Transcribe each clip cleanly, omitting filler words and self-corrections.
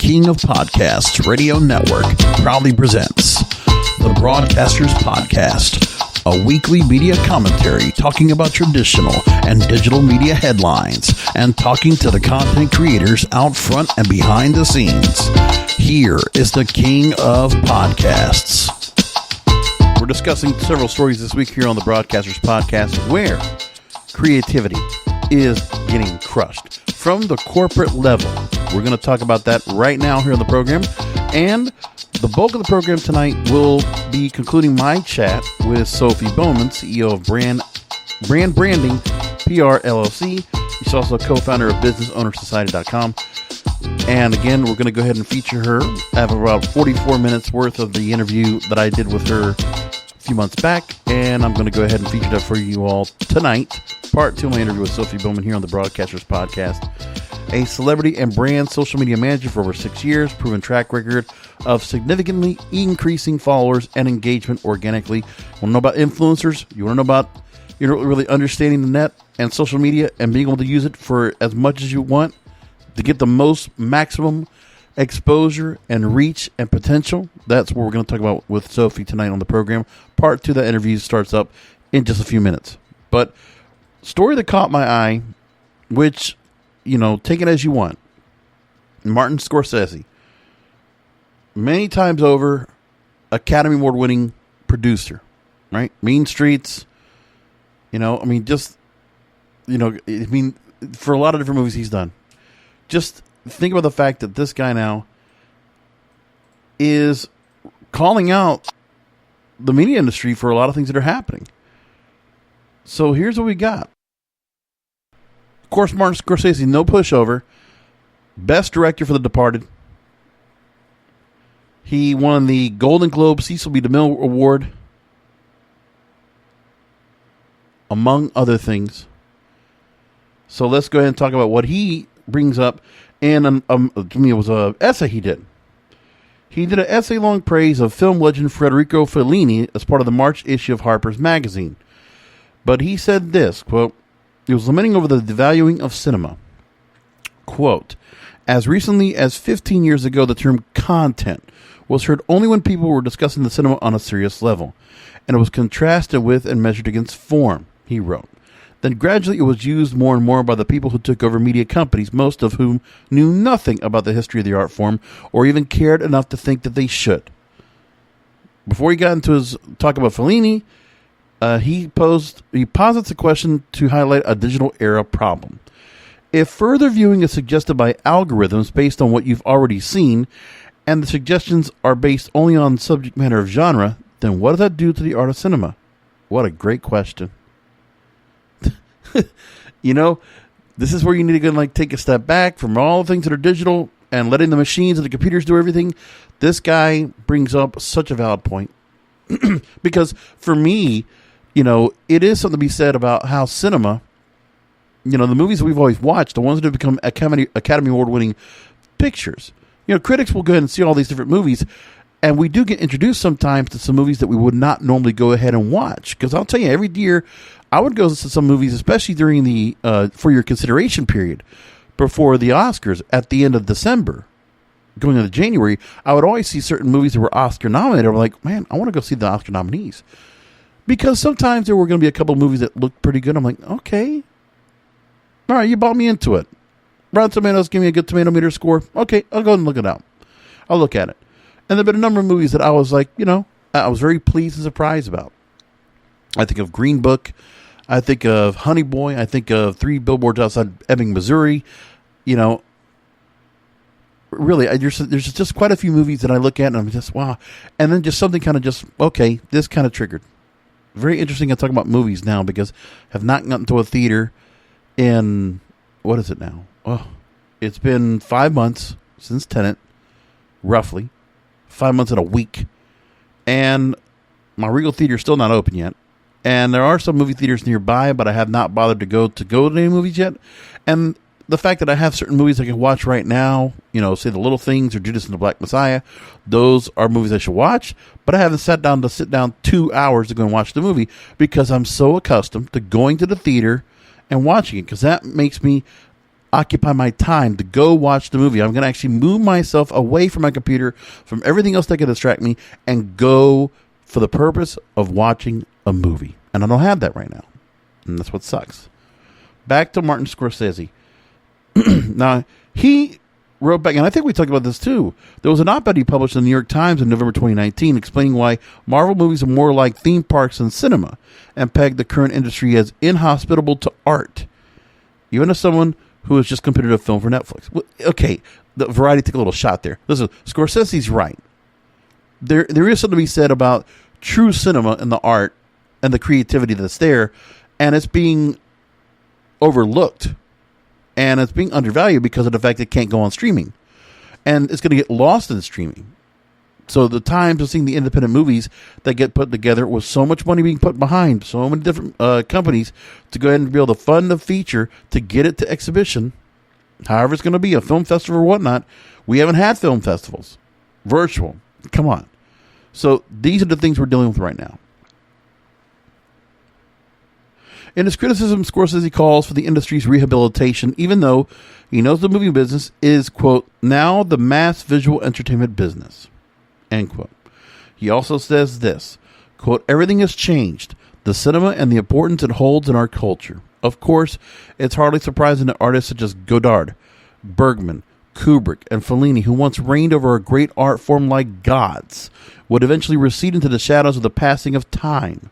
King of Podcasts Radio Network proudly presents the Broadcasters Podcast, a weekly media commentary talking about traditional and digital media headlines and talking to the content creators out front and behind the scenes. Here is the King of Podcasts. We're discussing several stories this week here on the Broadcasters Podcast where creativity is getting crushed from the corporate level. We're going to talk about that right now here on the program. And the bulk of the program tonight will be concluding my chat with Sophie Bowman, CEO of Branding PR LLC. She's also a co-founder of BusinessOwnersSociety.com. And again, we're going to go ahead and feature her. I have about 44 minutes worth of the interview that I did with her a few months back, and I'm going to go ahead and feature that for you all tonight. Part 2 of my interview with Sophie Bowman here on the Broadcasters Podcast. A celebrity and brand social media manager for over 6 years, proven track record of significantly increasing followers and engagement organically. You want to know about influencers? You want to know about really understanding the net and social media and being able to use it for as much as you want to get the most maximum exposure and reach and potential? That's what we're going to talk about with Sophie tonight on the program. Part 2 of that interview starts up in just a few minutes. But story that caught my eye, which, take it as you want. Martin Scorsese, many times over, Academy Award winning producer, right? Mean Streets, for a lot of different movies he's done. Just think about the fact that this guy now is calling out the media industry for a lot of things that are happening. So here's what we got. Of course, Martin Scorsese, no pushover. Best director for The Departed. He won the Golden Globe Cecil B. DeMille Award, among other things. So let's go ahead and talk about what he brings up. And it was an essay he did. He did an essay-long praise of film legend Federico Fellini as part of the March issue of Harper's Magazine. But he said this, quote, he was lamenting over the devaluing of cinema. Quote, as recently as 15 years ago, the term content was heard only when people were discussing the cinema on a serious level, and it was contrasted with and measured against form, he wrote. Then gradually it was used more and more by the people who took over media companies, most of whom knew nothing about the history of the art form or even cared enough to think that they should. Before he got into his talk about Fellini, he posits a question to highlight a digital era problem. If further viewing is suggested by algorithms based on what you've already seen, and the suggestions are based only on subject matter of genre, then what does that do to the art of cinema? What a great question. This is where you need to go and take a step back from all the things that are digital and letting the machines and the computers do everything. This guy brings up such a valid point. Because for me, it is something to be said about how cinema, the movies that we've always watched, the ones that have become Academy Award winning pictures. Critics will go ahead and see all these different movies, and we do get introduced sometimes to some movies that we would not normally go ahead and watch. Because I'll tell you, every year I would go to some movies, especially during the for your consideration period before the Oscars at the end of December. Going into January, I would always see certain movies that were Oscar nominated. I'm like, man, I want to go see the Oscar nominees. Because sometimes there were going to be a couple of movies that looked pretty good. I'm like, okay. All right, you bought me into it. Rotten Tomatoes, give me a good tomato meter score. Okay, I'll go and look it out. I'll look at it. And there have been a number of movies that I was like, I was very pleased and surprised about. I think of Green Book. I think of Honey Boy. I think of 3 Billboards Outside Ebbing, Missouri. Really, there's just quite a few movies that I look at and I'm just, wow. And then just something kind of just, okay, this kind of triggered. Very interesting. I talk about movies now because I have not gotten to a theater in, what is it now? Oh, it's been 5 months since Tenet, roughly. 5 months and a week. And my Regal Theater is still not open yet. And there are some movie theaters nearby, but I have not bothered to go to any movies yet. And the fact that I have certain movies I can watch right now, say The Little Things or Judas and the Black Messiah, those are movies I should watch, but I haven't sat down 2 hours to go and watch the movie because I'm so accustomed to going to the theater and watching it, because that makes me occupy my time to go watch the movie. I'm going to actually move myself away from my computer, from everything else that can distract me, and go for the purpose of watching a movie. And I don't have that right now. And that's what sucks. Back to Martin Scorsese. Now, he wrote back, and I think we talked about this too. There was an op-ed he published in the New York Times in November 2019 explaining why Marvel movies are more like theme parks than cinema, and pegged the current industry as inhospitable to art. Even as someone who has just completed a film for Netflix. Okay, the Variety took a little shot there. Listen, Scorsese's right. There is something to be said about true cinema and the art and the creativity that's there, and it's being overlooked. And it's being undervalued because of the fact that it can't go on streaming. And it's going to get lost in streaming. So the times of seeing the independent movies that get put together with so much money being put behind so many different companies to go ahead and be able to fund the feature to get it to exhibition, however it's going to be, a film festival or whatnot. We haven't had film festivals. Virtual. Come on. So these are the things we're dealing with right now. In his criticism, Scorsese calls for the industry's rehabilitation, even though he knows the movie business is, quote, now the mass visual entertainment business, end quote. He also says this, quote, everything has changed, the cinema and the importance it holds in our culture. Of course, it's hardly surprising that artists such as Godard, Bergman, Kubrick, and Fellini, who once reigned over a great art form like gods, would eventually recede into the shadows of the passing of time.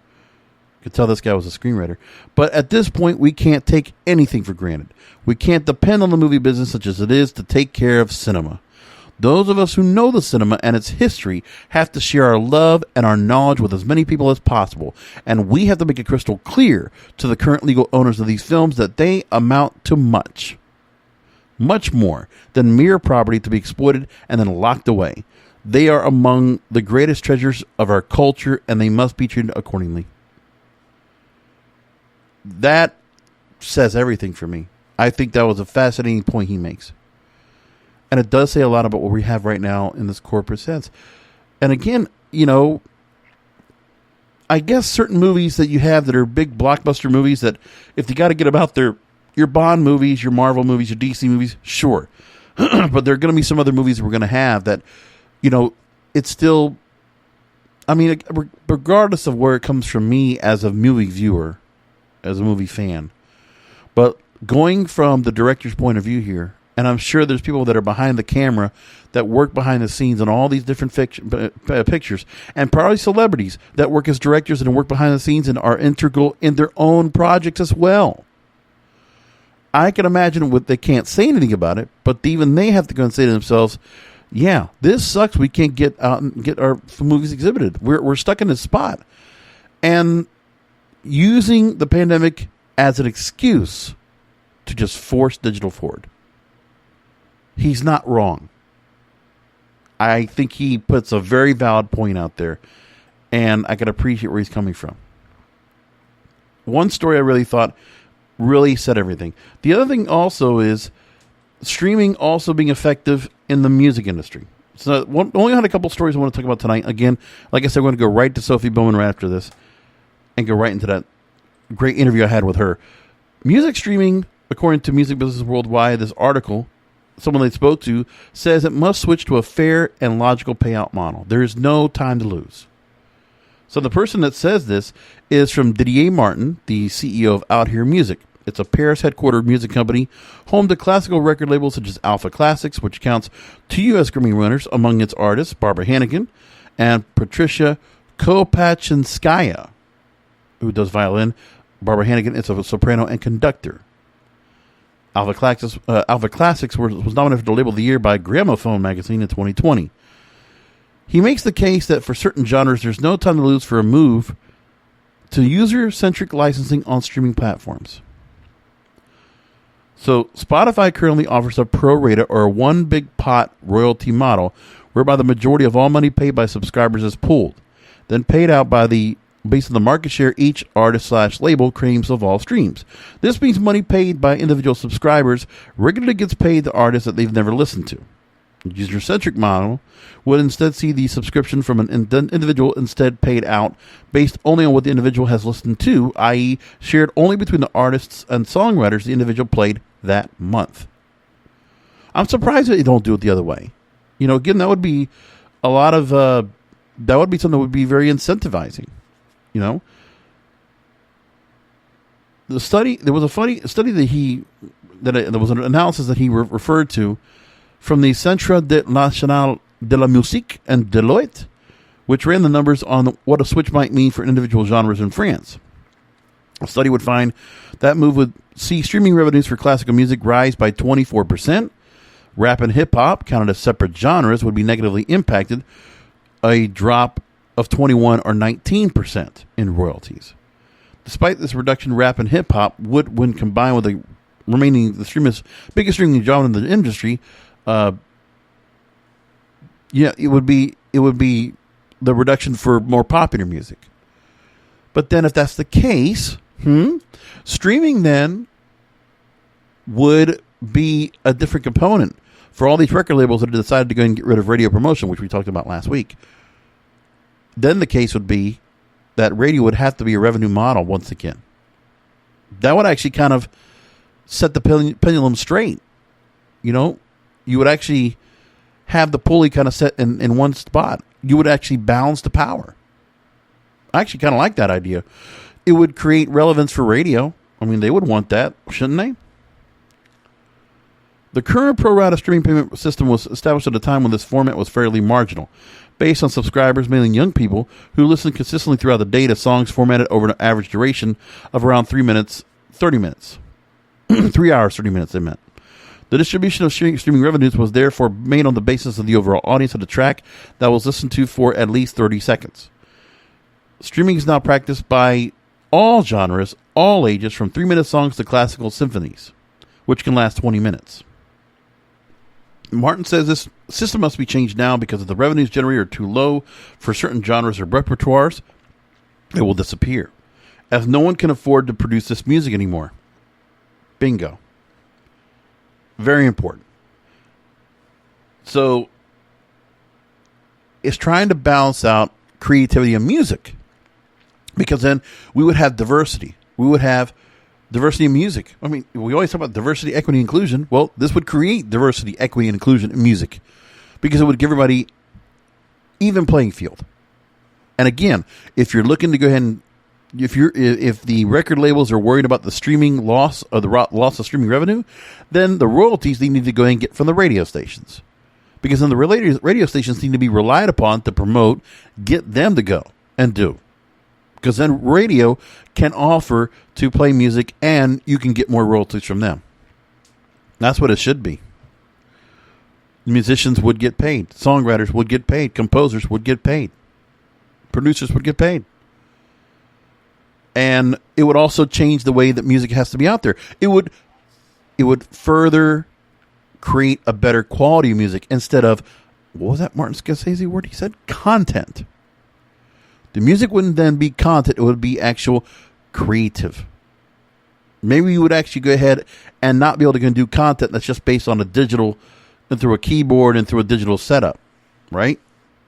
Could tell this guy was a screenwriter. But at this point, we can't take anything for granted. We can't depend on the movie business such as it is to take care of cinema. Those of us who know the cinema and its history have to share our love and our knowledge with as many people as possible. And we have to make it crystal clear to the current legal owners of these films that they amount to much more than mere property to be exploited and then locked away. They are among the greatest treasures of our culture, and they must be treated accordingly. That says everything for me. I think that was a fascinating point he makes. And it does say a lot about what we have right now in this corporate sense. And again, you know, I guess certain movies that you have that are big blockbuster movies that if you got to get about your Bond movies, your Marvel movies, your DC movies, sure. But there are going to be some other movies that we're going to have that, you know, it's still, I mean, regardless of where it comes from me as a movie viewer, as a movie fan. But going from the director's point of view here, and I'm sure there's people that are behind the camera that work behind the scenes on all these different pictures, and probably celebrities that work as directors and work behind the scenes and are integral in their own projects as well. I can imagine what they can't say anything about it, but even they have to go and say to themselves, yeah, this sucks. We can't get out and get our movies exhibited. We're stuck in this spot. And using the pandemic as an excuse to just force digital forward. He's not wrong. I think he puts a very valid point out there, and I can appreciate where he's coming from. One story I really thought really said everything. The other thing also is streaming also being effective in the music industry. So only had a couple stories I want to talk about tonight. Again, like I said, we're going to go right to Sophie Bowman right after this and go right into that great interview I had with her. Music streaming, according to Music Business Worldwide, this article, someone they spoke to, says it must switch to a fair and logical payout model. There is no time to lose. So the person that says this is from Didier Martin, the CEO of Out Here Music. It's a Paris-headquartered music company, home to classical record labels such as Alpha Classics, which counts 2 U.S. Grammy winners among its artists, Barbara Hannigan and Patricia Kopachinskaya, who does violin. Barbara Hannigan is a soprano and conductor. Alpha Classics was nominated for the Label of the Year by Gramophone magazine in 2020. He makes the case that for certain genres, there's no time to lose for a move to user-centric licensing on streaming platforms. So Spotify currently offers a pro rata or a one big pot royalty model, whereby the majority of all money paid by subscribers is pooled, then paid out based on the market share each artist/label claims of all streams. This means money paid by individual subscribers regularly gets paid to artists that they've never listened to. User-centric model would instead see the subscription from an individual instead paid out based only on what the individual has listened to, i.e. shared only between the artists and songwriters the individual played that month. I'm surprised that they don't do it the other way. Again, that would be a lot of, that would be something that would be very incentivizing. The study, there was a funny study there was an analysis that he referred to from the Centre National de la Musique and Deloitte, which ran the numbers on what a switch might mean for individual genres in France. A study would find that move would see streaming revenues for classical music rise by 24%. Rap and hip-hop, counted as separate genres, would be negatively impacted, a drop of 21 or 19% in royalties. Despite this reduction, rap and hip-hop would, when combined with the biggest streaming genre in the industry, it would be the reduction for more popular music. But then if that's the case, streaming then would be a different component for all these record labels that have decided to go and get rid of radio promotion, which we talked about last week. Then the case would be that radio would have to be a revenue model once again. That would actually kind of set the pendulum straight. You would actually have the pulley kind of set in one spot. You would actually balance the power. I actually kind of like that idea. It would create relevance for radio. I mean, they would want that, shouldn't they? The current pro rata streaming payment system was established at a time when this format was fairly marginal, based on subscribers, mainly young people, who listen consistently throughout the day to songs formatted over an average duration of around 3 minutes, 30 minutes. 3 hours, 30 minutes, they meant. The distribution of streaming revenues was therefore made on the basis of the overall audience of the track that was listened to for at least 30 seconds. Streaming is now practiced by all genres, all ages, from 3-minute songs to classical symphonies, which can last 20 minutes. Martin says this system must be changed now because if the revenues generated are too low for certain genres or repertoires, it will disappear, as no one can afford to produce this music anymore. Bingo. Very important. So, it's trying to balance out creativity and music, because then we would have diversity. We would have diversity in music. I mean, we always talk about diversity, equity, inclusion. Well, this would create diversity, equity, and inclusion in music, because it would give everybody even playing field. And again, if you're looking to go ahead and if the record labels are worried about the streaming loss or the loss of streaming revenue, then the royalties they need to go ahead and get from the radio stations, because then the radio stations need to be relied upon to promote, get them to go and do. Because then radio can offer to play music and you can get more royalties from them. That's what it should be. Musicians would get paid. Songwriters would get paid. Composers would get paid. Producers would get paid. And it would also change the way that music has to be out there. It would further create a better quality of music instead of, what was that Martin Scorsese word he said? Content. The music wouldn't then be content, it would be actual creative. Maybe you would actually go ahead and not be able to go and do content that's just based on a digital, and through a keyboard and through a digital setup, right?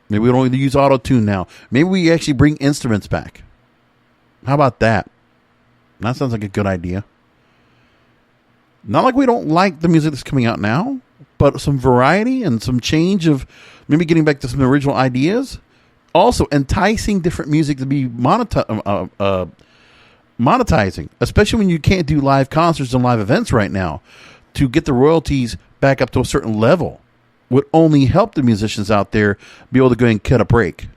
Maybe we don't use auto-tune now. Maybe we actually bring instruments back. How about that? That sounds like a good idea. Not like we don't like the music that's coming out now, but some variety and some change of maybe getting back to some original ideas. Also, enticing different music to be monetizing, especially when you can't do live concerts and live events right now. To get the royalties back up to a certain level would only help the musicians out there be able to go and cut a break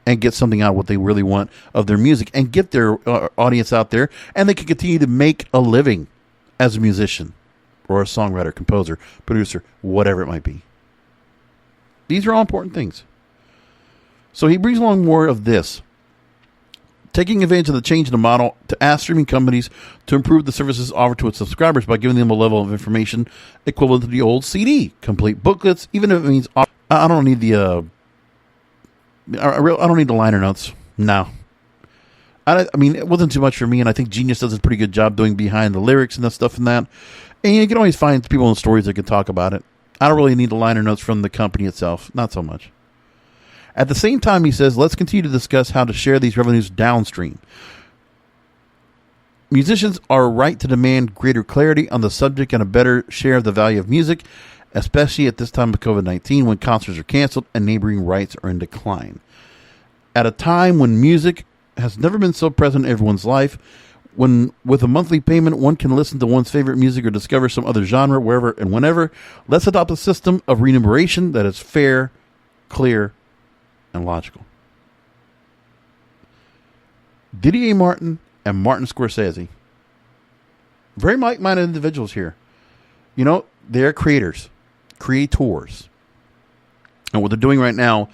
and get something out of what they really want of their music and get their audience out there, and they can continue to make a living as a musician or a songwriter, composer, producer, whatever it might be. These are all important things. So he brings along more of this. Taking advantage of the change in the model to ask streaming companies to improve the services offered to its subscribers by giving them a level of information equivalent to the old CD, complete booklets, even if it means I don't need the I don't need the liner notes. No. I mean, it wasn't too much for me, and I think Genius does a pretty good job doing behind the lyrics and that stuff and that. And you can always find people in stories that can talk about it. I don't really need the liner notes from the company itself. Not so much. At the same time, he says, let's continue to discuss how to share these revenues downstream. Musicians are right to demand greater clarity on the subject and a better share of the value of music, especially at this time of COVID-19 when concerts are canceled and neighboring rights are in decline. At a time when music has never been so present in everyone's life, when with a monthly payment one can listen to one's favorite music or discover some other genre wherever and whenever, let's adopt a system of remuneration that is fair, clear, and logical. Didier Martin and Martin Scorsese, very like-minded individuals here. You know, they're creators. And what they're doing right now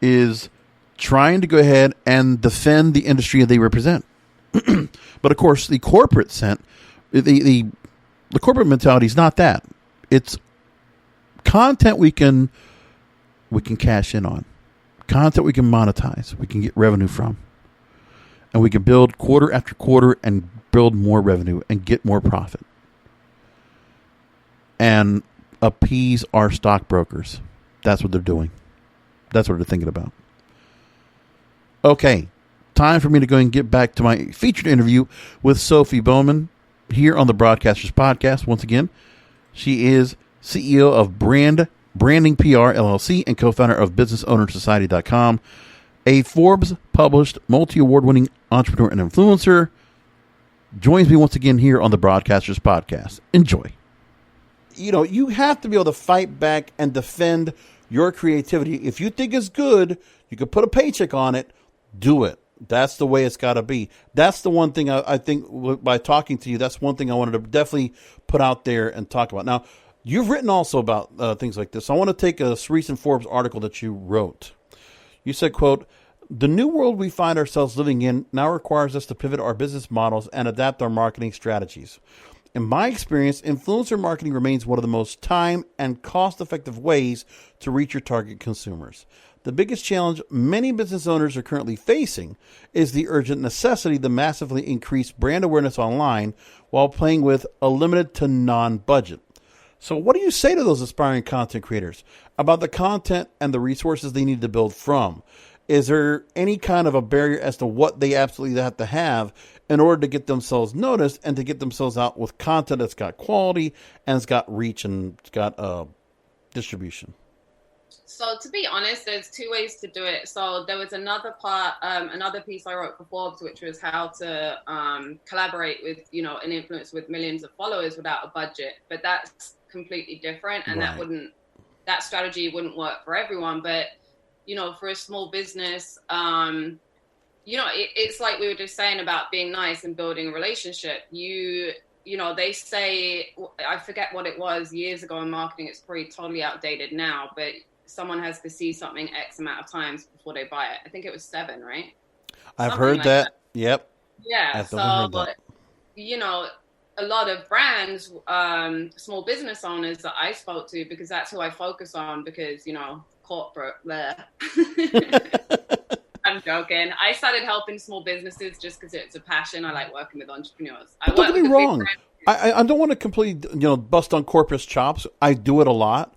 is trying to go ahead and defend the industry they represent. But of course, the corporate the corporate mentality is not that. It's content we can cash in on, content we can monetize, we can get revenue from, and we can build quarter after quarter and build more revenue and get more profit, and appease our stockbrokers. That's what they're doing. That's what they're thinking about. Okay, time for me to go and get back to my featured interview with Sophie Bowman here on the Broadcasters Podcast. Once again, she is CEO of Branding PR LLC and co-founder of BusinessOwnersSociety.com, a Forbes-published multi-award-winning entrepreneur and influencer. Joins me once again here on the Broadcasters Podcast. Enjoy. You know, you have to be able to fight back and defend your creativity. If you think it's good, you can put a paycheck on it, do it. That's the way it's got to be. That's the one thing I think by talking to you, that's one thing I wanted to definitely put out there and talk about. Now, you've written also about things like this. I want to take a recent Forbes article that you wrote. You said, quote, "The new world we find ourselves living in now requires us to pivot our business models and adapt our marketing strategies. In my experience, influencer marketing remains one of the most time and cost-effective ways to reach your target consumers. The biggest challenge many business owners are currently facing is the urgent necessity to massively increase brand awareness online while playing with a limited to non-budget." So what do you say to those aspiring content creators about the content and the resources they need to build from? Is there any kind of a barrier as to what they absolutely have to have in order to get themselves noticed and to get themselves out with content that's got quality and it's got reach and it's got distribution? So to be honest, there's two ways to do it. So there was another piece I wrote for Forbes, which was how to collaborate with, an influencer with millions of followers without a budget. But that's completely different, and Right. that strategy wouldn't work for everyone. But for a small business, it's like we were just saying about being nice and building a relationship. They say, I forget what it was years ago in marketing. It's probably totally outdated now, but someone has to see something X amount of times before they buy it. I think it was 7, right? I've heard that. Yep. Yeah. So, a lot of brands, small business owners that I spoke to, because that's who I focus on, because, corporate there. I'm joking. I started helping small businesses just because it's a passion. I like working with entrepreneurs. Don't get me wrong. I don't want to completely, bust on corporate chops. I do it a lot.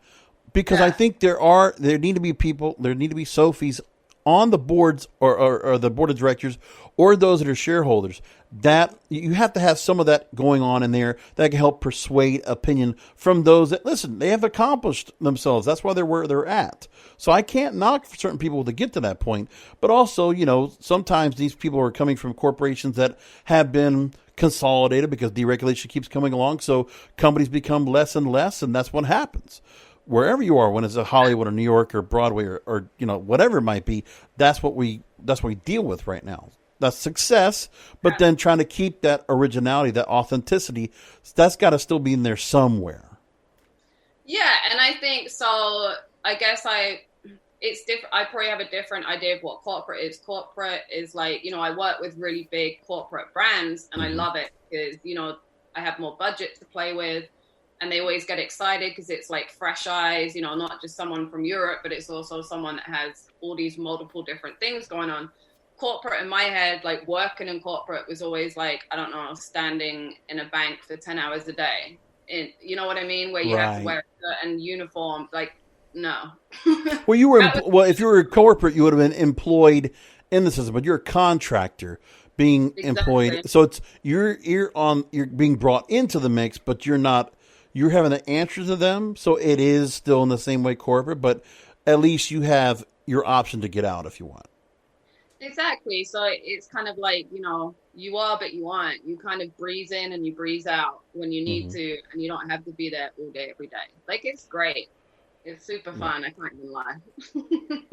Because I think there need to be people, there need to be Sophies on the boards or the board of directors or those that are shareholders, that you have to have some of that going on in there that can help persuade opinion from those that, listen, they have accomplished themselves. That's why they're where they're at. So I can't knock certain people to get to that point. But also, sometimes these people are coming from corporations that have been consolidated because deregulation keeps coming along. So companies become less and less, and that's what happens. Wherever you are, when it's a Hollywood or New York or Broadway or whatever it might be, that's what we deal with right now. That's success, but then trying to keep that originality, that authenticity, that's got to still be in there somewhere. Yeah, and I think so. I guess it's different. I probably have a different idea of what corporate is. Corporate is like, I work with really big corporate brands, and I love it because I have more budget to play with. And they always get excited because it's like fresh eyes, not just someone from Europe, but it's also someone that has all these multiple different things going on. Corporate in my head, like working in corporate was always like, I don't know, standing in a bank for 10 hours a day. you know what I mean? Where you have to wear a certain uniform. Like, no. Well, you were, if you were corporate, you would have been employed in the system, but you're a contractor being employed. So it's, you're being brought into the mix, but you're having to answer to them. So it is still in the same way corporate, but at least you have your option to get out if you want. Exactly. So it's kind of like, you are, but you aren't. You kind of breeze in and you breeze out when you need to, and you don't have to be there all day, every day. Like, it's great. It's super fun. I can't even lie.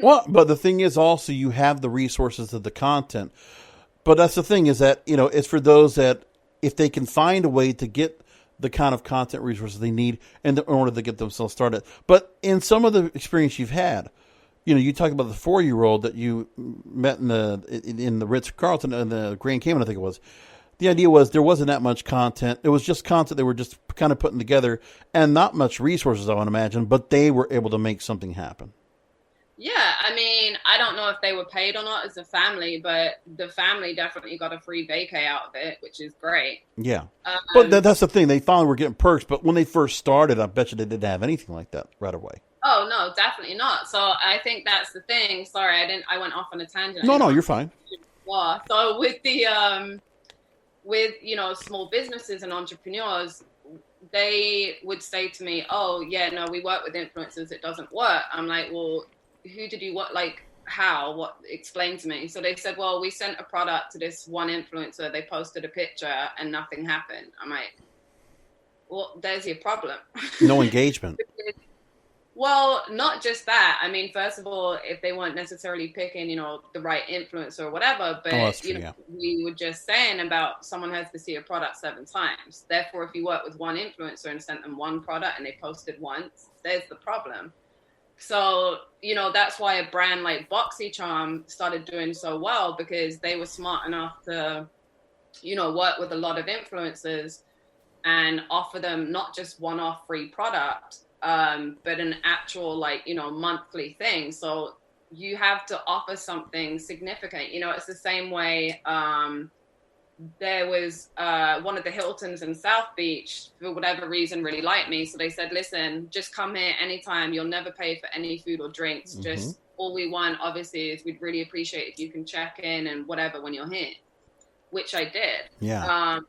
Well, but the thing is also you have the resources of the content. But that's the thing is that, it's for those that if they can find a way to get the kind of content resources they need in order to get themselves started. But in some of the experience you've had, you talk about the 4-year-old that you met in the Ritz-Carlton and the Grand Cayman, I think it was. The idea was there wasn't that much content. It was just content they were just kind of putting together and not much resources, I would imagine, but they were able to make something happen. Yeah, I mean, I don't know if they were paid or not as a family, but the family definitely got a free vacay out of it, which is great. Yeah. But that's the thing. They finally were getting perks, but when they first started, I bet you they didn't have anything like that right away. Oh, no, definitely not. So I think that's the thing. Sorry, I went off on a tangent. No, you're fine. So with the, small businesses and entrepreneurs, they would say to me, oh, yeah, no, we work with influencers. It doesn't work. I'm like, well, who did you what? Like, how? What? Explain to me. So they said, well, we sent a product to this one influencer. They posted a picture and nothing happened. I'm like, well, there's your problem. No engagement. Well, not just that. I mean, first of all, if they weren't necessarily picking, the right influencer or whatever, but we were just saying about someone has to see a product 7 times. Therefore, if you work with one influencer and sent them one product and they posted once, there's the problem. So, that's why a brand like BoxyCharm started doing so well, because they were smart enough to, work with a lot of influencers and offer them not just one-off free product, but an actual monthly thing. So you have to offer something significant. It's the same way. There was one of the Hiltons in South Beach, for whatever reason, really liked me. So they said, listen, just come here anytime. You'll never pay for any food or drinks. Just all we want, obviously, is we'd really appreciate if you can check in and whatever when you're here, which I did. Yeah.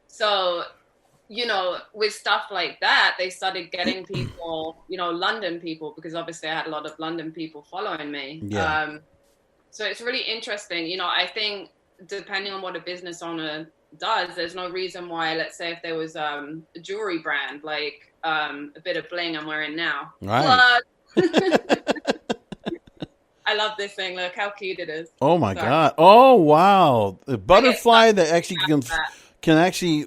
So, with stuff like that, they started getting people, London people, because obviously I had a lot of London people following me. Yeah. So it's really interesting. I think depending on what a business owner does, there's no reason why, let's say if there was a jewelry brand, like a bit of bling I'm wearing now. Right. I love this thing. Look how cute it is. Oh my God. Oh, wow. The butterfly that actually can actually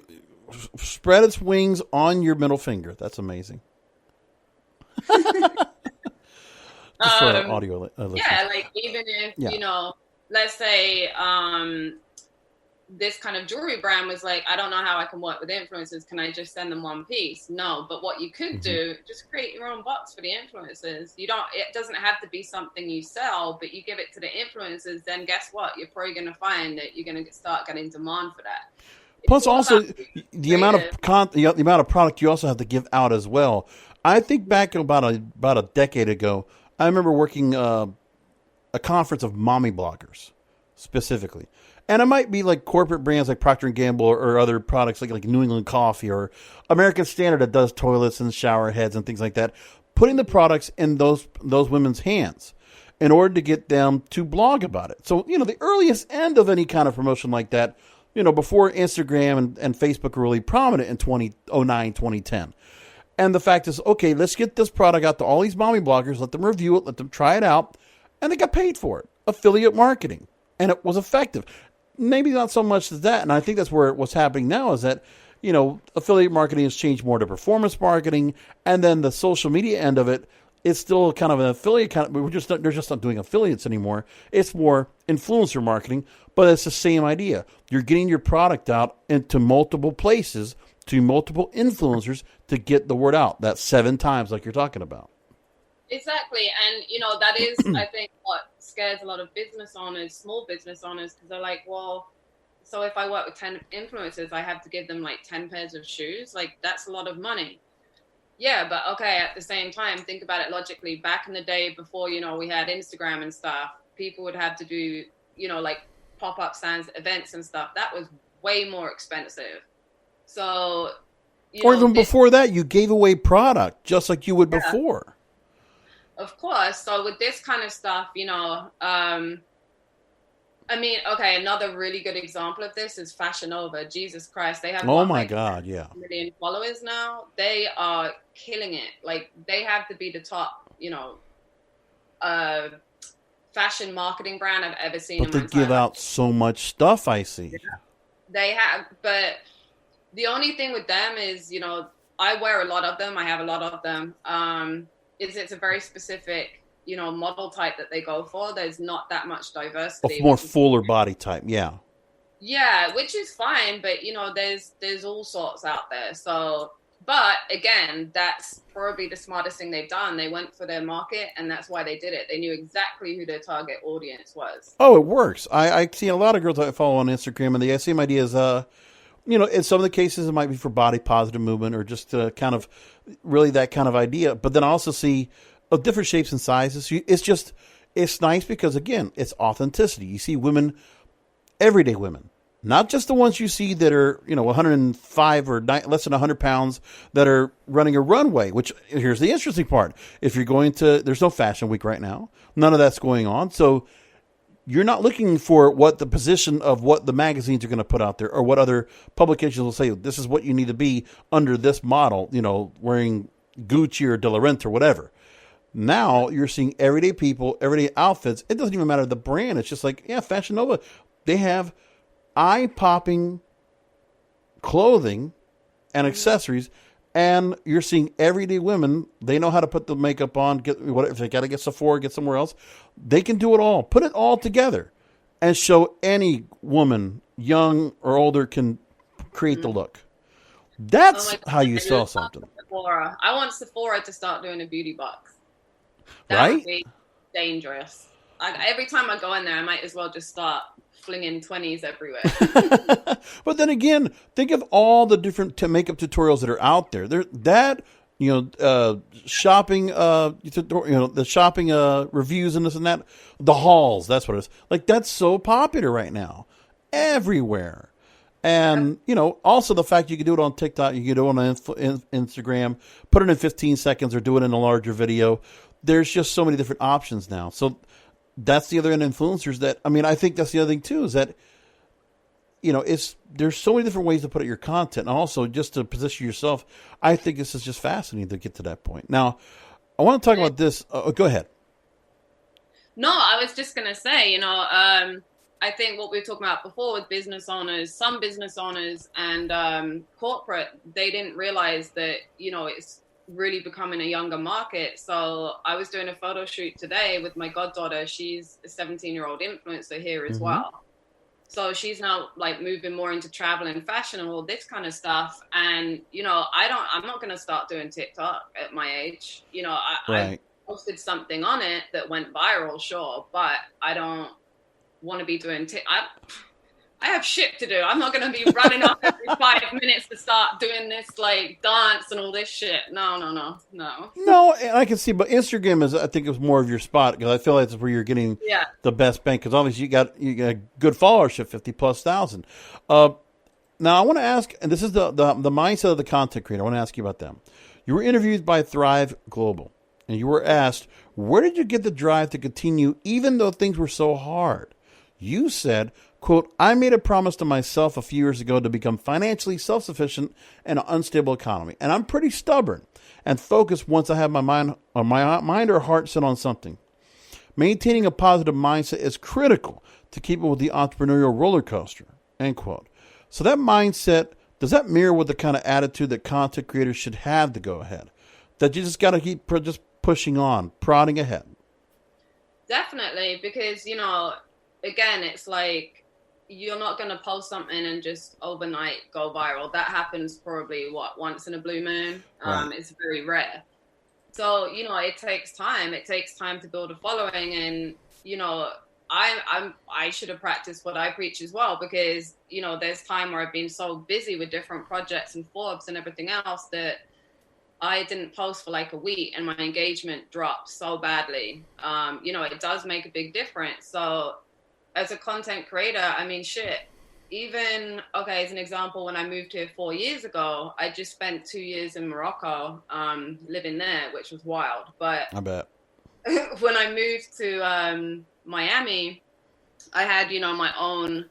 spread its wings on your middle finger. That's amazing. Just for audio listeners. Yeah, like even if, let's say this kind of jewelry brand was like, I don't know how I can work with influencers. Can I just send them one piece? No, but what you could do, just create your own box for the influencers. It doesn't have to be something you sell, but you give it to the influencers, then guess what? You're probably going to find that you're going to start getting demand for that. Plus, also the amount of product you also have to give out as well. I think back about a decade ago, I remember working a conference of mommy bloggers specifically, and it might be like corporate brands like Procter & Gamble or other products like New England Coffee or American Standard that does toilets and shower heads and things like that. Putting the products in those women's hands in order to get them to blog about it. So the earliest end of any kind of promotion like that. Before Instagram and Facebook were really prominent in 2009, 2010. And the fact is, okay, let's get this product out to all these mommy bloggers, let them review it, let them try it out, and they got paid for it. Affiliate marketing. And it was effective. Maybe not so much as that, and I think that's where what's happening now is that, affiliate marketing has changed more to performance marketing, and then the social media end of it is still kind of an affiliate kind of, they're just not doing affiliates anymore. It's more influencer marketing, but it's the same idea. You're getting your product out into multiple places to multiple influencers to get the word out. That's 7 times like you're talking about. Exactly. And, that is, I think, what scares a lot of business owners, small business owners, because they're like, well, So if I work with 10 influencers, I have to give them like 10 pairs of shoes. Like that's a lot of money. Yeah, but okay, at the same time, think about it logically. Back in the day before, we had Instagram and stuff, people would have to do, like pop-up stands, events and stuff. That was way more expensive. So, or even before that, you gave away product just like you would before. Of course. So with this kind of stuff, another really good example of this is Fashion Nova. Jesus Christ, they have million followers now. They are killing it. Like they have to be the top, fashion marketing brand I've ever seen. But they give out so much stuff. I see. Yeah, they have, but the only thing with them is, I wear a lot of them. I have a lot of them. It's a very specific model type that they go for. There's not that much diversity. A more fuller body type, yeah. Yeah, which is fine, but there's all sorts out there. So, but again, that's probably the smartest thing they've done. They went for their market, and that's why they did it. They knew exactly who their target audience was. Oh, it works. I see a lot of girls I follow on Instagram, and the same idea is, in some of the cases, it might be for body positive movement or just kind of really that kind of idea. But then I also see of different shapes and sizes. It's nice because, again, it's authenticity. You see women, everyday women, not just the ones you see that are, 105 or less than 100 pounds that are running a runway, which here's the interesting part. If you're there's no fashion week right now. None of that's going on. So you're not looking for what the position of what the magazines are going to put out there or what other publications will say, this is what you need to be under this model, wearing Gucci or De La Renta or whatever. Now you're seeing everyday people, everyday outfits. It doesn't even matter the brand. It's just like, Fashion Nova. They have eye-popping clothing and accessories, and you're seeing everyday women. They know how to put the makeup on. If they got to get Sephora, get somewhere else, they can do it all. Put it all together, and show any woman, young or older, can create the look. That's how you sell something. Sephora. I want Sephora to start doing a beauty box. That right? Would be dangerous. Every time I go in there, I might as well just start flinging 20s everywhere. But then again, think of all the different makeup tutorials that are out there. Shopping, the shopping reviews and this and that, the hauls. That's what it is. Like that's so popular right now, everywhere. And, also the fact you can do it on TikTok, you can do it on Instagram, put it in 15 seconds or do it in a larger video. There's just so many different options now. So that's the other end of influencers I think that's the other thing too, is that, there's so many different ways to put out your content. And also just to position yourself. I think this is just fascinating to get to that point. Now, I want to talk about this. Go ahead. No, I was just going to say, I think what we were talking about before with business owners, some business owners and corporate, they didn't realize that, it's really becoming a younger market. So I was doing a photo shoot today with my goddaughter. She's a 17-year-old influencer here as well. So she's now like moving more into travel and fashion and all this kind of stuff. And, I'm not going to start doing TikTok at my age. I posted something on it that went viral, sure, but I don't want to be doing I have shit to do. I'm not going to be running up every 5 minutes to start doing this like dance and all this shit. No. No, and I can see, but Instagram I think is more of your spot because I feel like that's where you're getting the best bang because obviously you got good followership, 50,000+. Now I want to ask, and this is the mindset of the content creator. I want to ask you about them. You were interviewed by Thrive Global, and you were asked, where did you get the drive to continue even though things were so hard? You said, quote, I made a promise to myself a few years ago to become financially self-sufficient in an unstable economy. And I'm pretty stubborn and focused once I have my mind or heart set on something. Maintaining a positive mindset is critical to keep it with the entrepreneurial roller coaster, end quote. So that mindset, does that mirror with the kind of attitude that content creators should have to go ahead? That you just got to keep just pushing on, prodding ahead? Definitely, because, again, it's like you're not going to post something and just overnight go viral. That happens probably, once in a blue moon. Right. It's very rare. So, it takes time. It takes time to build a following. And, I should have practiced what I preach as well, because, you know, there's time where I've been so busy with different projects and Forbes and everything else that I didn't post for like a week and my engagement dropped so badly. You know, it does make a big difference. So as a content creator, I mean, shit, even, okay, as an example, when I moved here 4 years ago, I just spent 2 years in Morocco, living there, which was wild. But I bet. when I moved to Miami, I had, you know, my own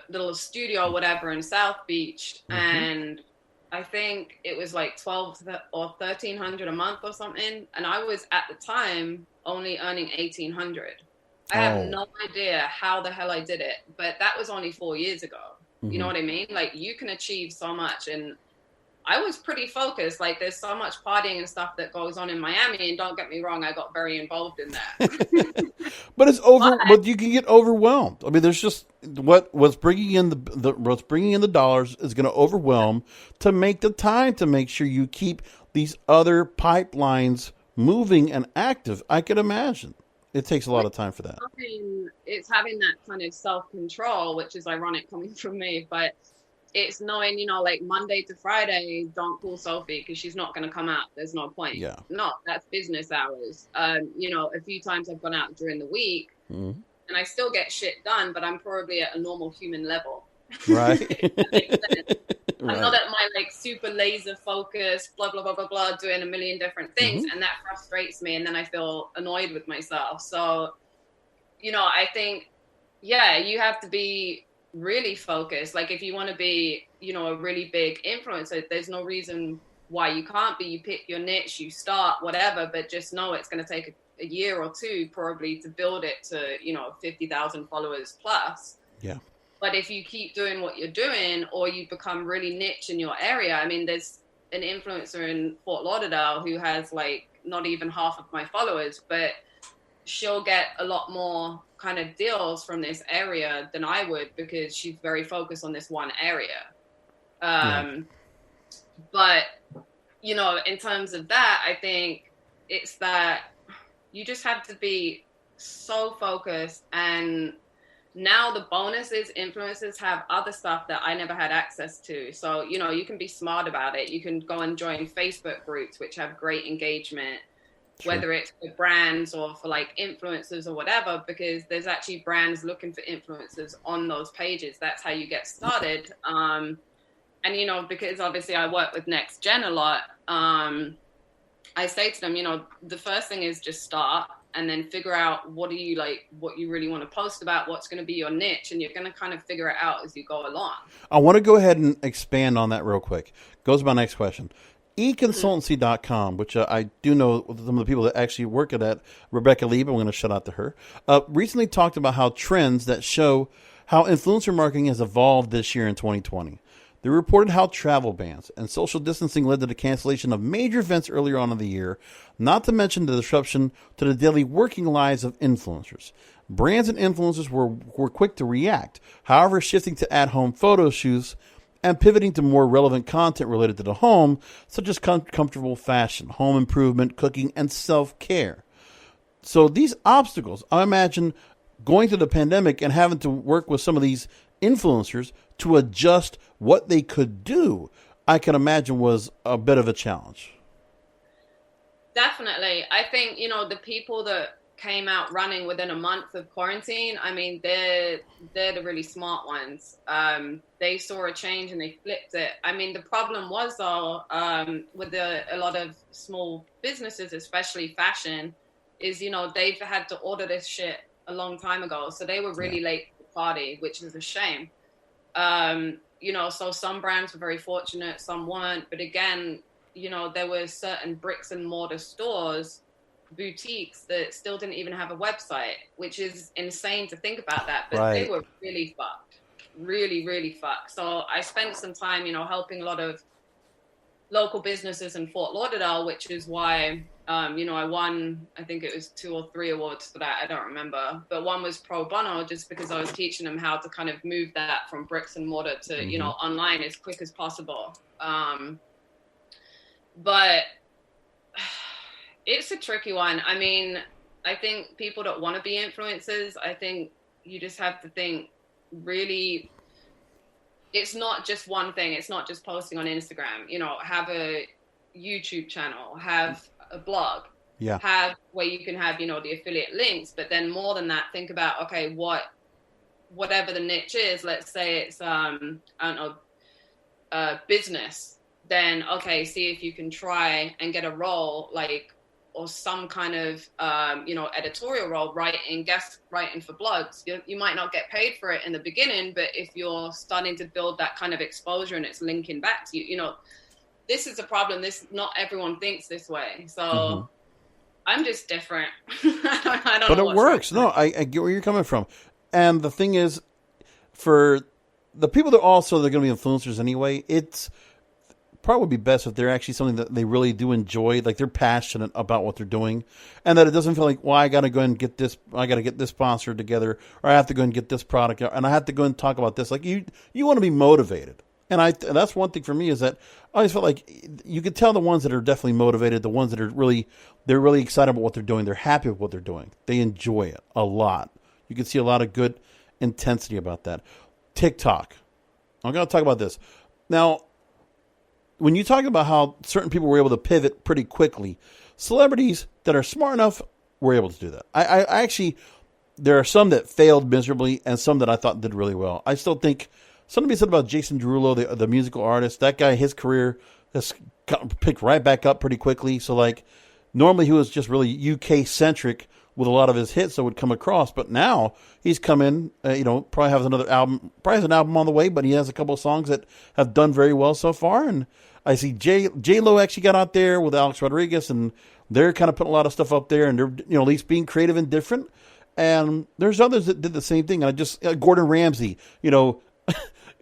little studio, whatever, in South Beach. And I think it was like 12 or 1,300 a month or something. And I was at the time only earning 1,800. I have no idea how the hell I did it, but that was only 4 years ago. You know what I mean? Like, you can achieve so much. And I was pretty focused. Like, there's so much partying and stuff that goes on in Miami. And don't get me wrong, I got very involved in that. But but you can get overwhelmed. I mean, there's just what's bringing in what's bringing in the dollars is going to overwhelm to make the time to make sure you keep these other pipelines moving and active. I can imagine it takes a lot of time for that. I mean, it's having that kind of self-control, which is ironic coming from me, but it's knowing, you know, like Monday to Friday, don't call Sophie because she's not going to come out. There's no point. Yeah. No, that's business hours. You know, a few times I've gone out during the week and I still get shit done, but I'm probably at a normal human level. Right. I'm not at my like super laser focus, blah, blah, blah, blah, blah, doing a million different things. And that frustrates me. And then I feel annoyed with myself. So, you know, I think, yeah, you have to be really focused. Like, if you want to be, you know, a really big influencer, there's no reason why you can't be. You pick your niche, you start, whatever, but just know it's going to take a year or two probably to build it to, you know, 50,000 followers plus. Yeah. But if you keep doing what you're doing, or you become really niche in your area, I mean, there's an influencer in Fort Lauderdale who has like not even half of my followers, but she'll get a lot more kind of deals from this area than I would, because she's very focused on this one area. But, you know, in terms of that, I think it's that you just have to be so focused. And now the bonus is influencers have other stuff that I never had access to. So, you know, you can be smart about it. You can go and join Facebook groups, which have great engagement, whether it's for brands or for like influencers or whatever, because there's actually brands looking for influencers on those pages. That's how you get started. And, you know, because obviously I work with Next Gen a lot, I say to them, you know, the first thing is just start and then figure out what you really want to post about, what's going to be your niche, and you're going to kind of figure it out as you go along. I want to go ahead and expand on that real quick. Goes to my next question. econsultancy.com, which I do know some of the people that actually work at that, Rebecca Lieb, I'm going to shout out to her, recently talked about how trends that show how influencer marketing has evolved this year in 2020. They reported how travel bans and social distancing led to the cancellation of major events earlier on in the year, not to mention the disruption to the daily working lives of influencers. Brands and influencers were quick to react, however, shifting to at-home photo shoots and pivoting to more relevant content related to the home, such as comfortable fashion, home improvement, cooking, and self-care. So these obstacles, I imagine going through the pandemic and having to work with some of these influencers to adjust what they could do, I can imagine was a bit of a challenge. Definitely. I think, you know, the people that came out running within a month of quarantine, I mean, they're the really smart ones. They saw a change and they flipped it. I mean, the problem was, though, with a lot of small businesses, especially fashion, is, you know, they've had to order this shit a long time ago. So they were really late to the party, which is a shame. You know, so some brands were very fortunate, some weren't. But again, you know, there were certain bricks and mortar stores, boutiques that still didn't even have a website, which is insane to think about that. But they were really fucked, really, really fucked. So I spent some time, you know, helping a lot of local businesses in Fort Lauderdale, which is why, you know, I won, I think it was 2 or 3 awards for that. I don't remember. But one was pro bono, just because I was teaching them how to kind of move that from bricks and mortar to, you know, online as quick as possible. But it's a tricky one. I mean, I think people that want to be influencers, I think you just have to think really, it's not just one thing. It's not just posting on Instagram, have a YouTube channel, have a blog, have where you can have, the affiliate links. But then more than that, think about, okay, whatever the niche is, let's say it's, I don't know, business, then, okay, see if you can try and get a role or some kind of, editorial role, guest writing for blogs. You might not get paid for it in the beginning, but if you're starting to build that kind of exposure and it's linking back to you, this is a problem. Not everyone thinks this way. So I'm just different. I don't know. But it works. No, I get where you're coming from. And the thing is, for the people that they're going to be influencers anyway, it's probably be best if they're actually something that they really do enjoy, like they're passionate about what they're doing, and that it doesn't feel like, well, I got to go and get this, I got to get this sponsor together, or I have to go and get this product, and I have to go and talk about this. Like you want to be motivated, and that's one thing for me is that I always felt like you could tell the ones that are definitely motivated, the ones that are they're really excited about what they're doing, they're happy with what they're doing, they enjoy it a lot. You can see a lot of good intensity about that. TikTok, I'm going to talk about this now. When you talk about how certain people were able to pivot pretty quickly, celebrities that are smart enough were able to do that. I actually, there are some that failed miserably and some that I thought did really well. I still think something to be said about Jason Derulo, the musical artist. That guy, his career has picked right back up pretty quickly. So like normally he was just really UK centric with a lot of his hits that would come across, but now he's come in, probably has another album, probably has an album on the way, but he has a couple of songs that have done very well so far. And I see J-Lo actually got out there with Alex Rodriguez, and they're kind of putting a lot of stuff up there, and they're, at least being creative and different. And there's others that did the same thing. And Gordon Ramsay,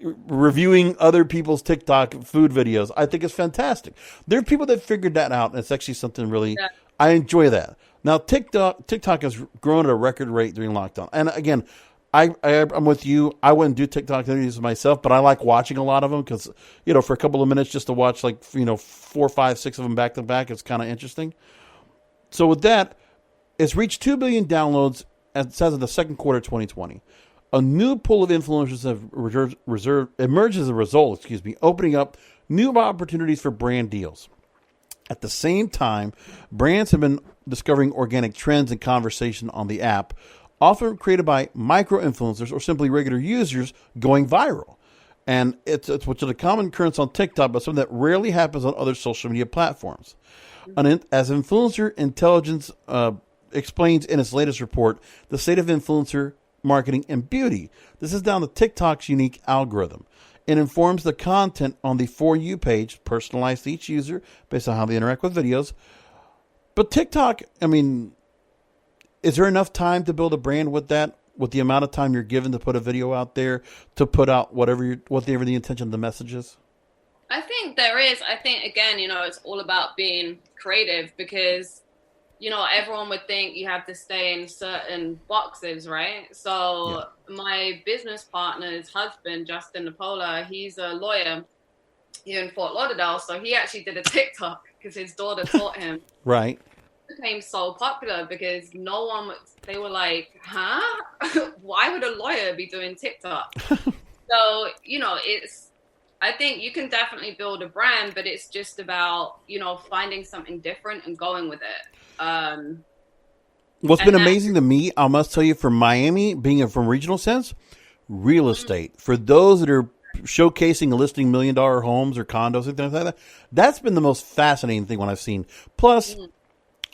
reviewing other people's TikTok food videos, I think is fantastic. There are people that figured that out, and it's actually something really, I enjoy that. Now, TikTok has grown at a record rate during lockdown. And again, I'm with you. I wouldn't do TikTok videos myself, but I like watching a lot of them because, for a couple of minutes just to watch 4, 5, 6 of them back to back, it's kind of interesting. So with that, it's reached 2 billion downloads, as it says in the second quarter of 2020. A new pool of influencers have emerged as a result, opening up new opportunities for brand deals. At the same time, brands have been discovering organic trends and conversation on the app, often created by micro-influencers or simply regular users going viral. And it's which is a common occurrence on TikTok, but something that rarely happens on other social media platforms. As Influencer Intelligence explains in its latest report, The State of Influencer Marketing and Beauty, this is down to TikTok's unique algorithm. It informs the content on the For You page, personalized to each user based on how they interact with videos. But TikTok, is there enough time to build a brand with that? With the amount of time you're given to put a video out there, to put out whatever the intention of the message is? I think there is. I think, again, it's all about being creative because, everyone would think you have to stay in certain boxes, right? So my business partner's husband, Justin Napola, he's a lawyer here in Fort Lauderdale. So he actually did a TikTok because his daughter taught him. Right. It became so popular because they were like, huh? Why would a lawyer be doing TikTok? So, I think you can definitely build a brand, but it's just about, finding something different and going with it. What's been amazing to me, I must tell you, from Miami, being from regional sense, real estate, for those that are showcasing and listing $1 million homes or condos and things like that, that's been the most fascinating thing when I've seen. Plus,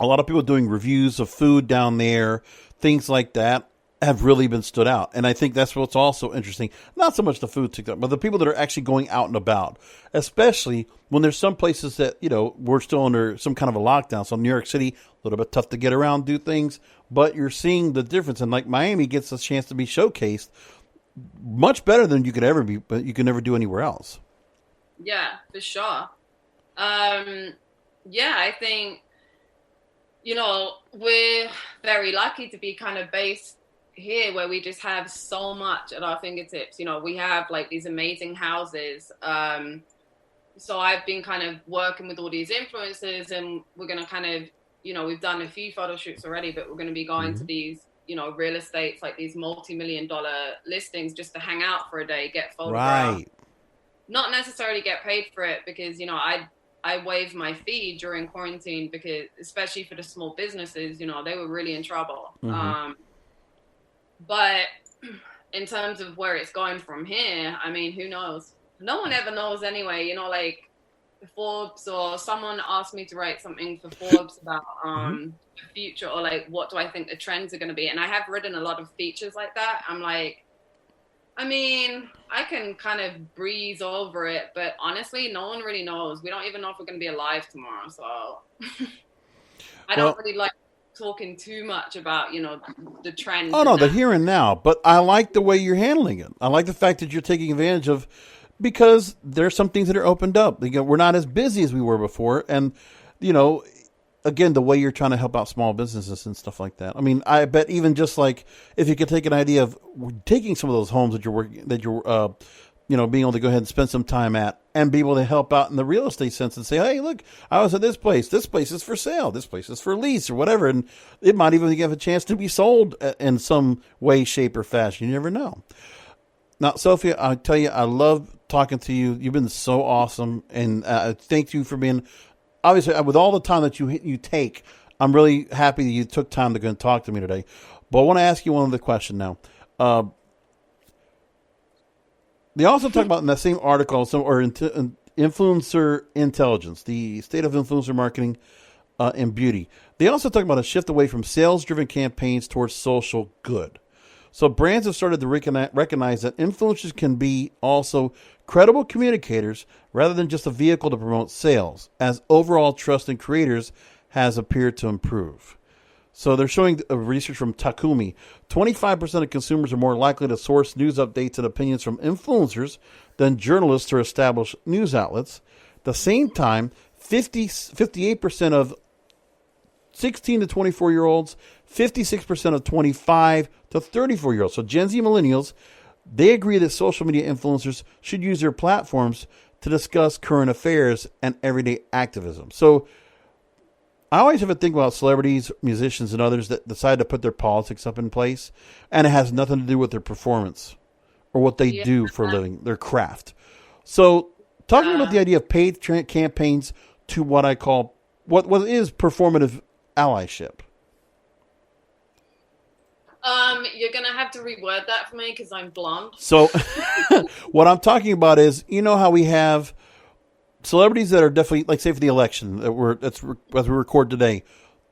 a lot of people doing reviews of food down there, things like that, have really been stood out. And I think that's what's also interesting. Not so much the food TikTok, but the people that are actually going out and about, especially when there's some places that, we're still under some kind of a lockdown. So New York City, a little bit tough to get around, do things, but you're seeing the difference. And like Miami gets a chance to be showcased much better than you could ever be, but you can never do anywhere else. Yeah, for sure. I think, we're very lucky to be kind of based here where we just have so much at our fingertips. We have these amazing houses. So I've been kind of working with all these influencers, and we're going to kind of we've done a few photo shoots already, but we're going to be going to these, real estates, like these multi-million-dollar listings, just to hang out for a day, get photographed. Right. Not necessarily get paid for it, because, I waived my fee during quarantine, because especially for the small businesses, they were really in trouble. But in terms of where it's going from here, I mean, who knows? No one ever knows anyway. Like Forbes, or someone asked me to write something for Forbes about the future, or like, what do I think the trends are going to be? And I have written a lot of features like that. I'm like, I mean, I can kind of breeze over it, but honestly, no one really knows. We don't even know if we're going to be alive tomorrow. So I don't really like talking too much about, the trends. Oh, no, the here and now. But I like the way you're handling it. I like the fact that you're taking advantage of, because there's some things that are opened up. We're not as busy as we were before. And, again, the way you're trying to help out small businesses and stuff like that. I mean, I bet even just like if you could take an idea of taking some of those homes that you're being able to go ahead and spend some time at, and be able to help out in the real estate sense and say, hey, look, I was at this place. This place is for sale. This place is for lease or whatever. And it might even give a chance to be sold in some way, shape, or fashion. You never know. Now, Sophie, I tell you, I love talking to you. You've been so awesome. And thank you for being, obviously, with all the time that you take, I'm really happy that you took time to go and talk to me today. But I want to ask you one other question now. They also talk about in that same article, influencer intelligence, the state of influencer marketing and beauty. They also talk about a shift away from sales-driven campaigns towards social good. So brands have started to recognize that influencers can be also credible communicators rather than just a vehicle to promote sales, as overall trust in creators has appeared to improve. So they're showing research from Takumi. 25% of consumers are more likely to source news updates and opinions from influencers than journalists or established news outlets. At the same time, 58% of 16 to 24-year-olds, 56% of 25 to 34-year-olds. So Gen Z millennials, they agree that social media influencers should use their platforms to discuss current affairs and everyday activism. So I always have to think about celebrities, musicians, and others that decide to put their politics up in place, and it has nothing to do with their performance or what they do for a living, their craft. So talking about the idea of paid campaigns to what I call, what is performative allyship. You're going to have to reword that for me because I'm blonde. So what I'm talking about is, how we have celebrities that are definitely, like, say for the election as we record today,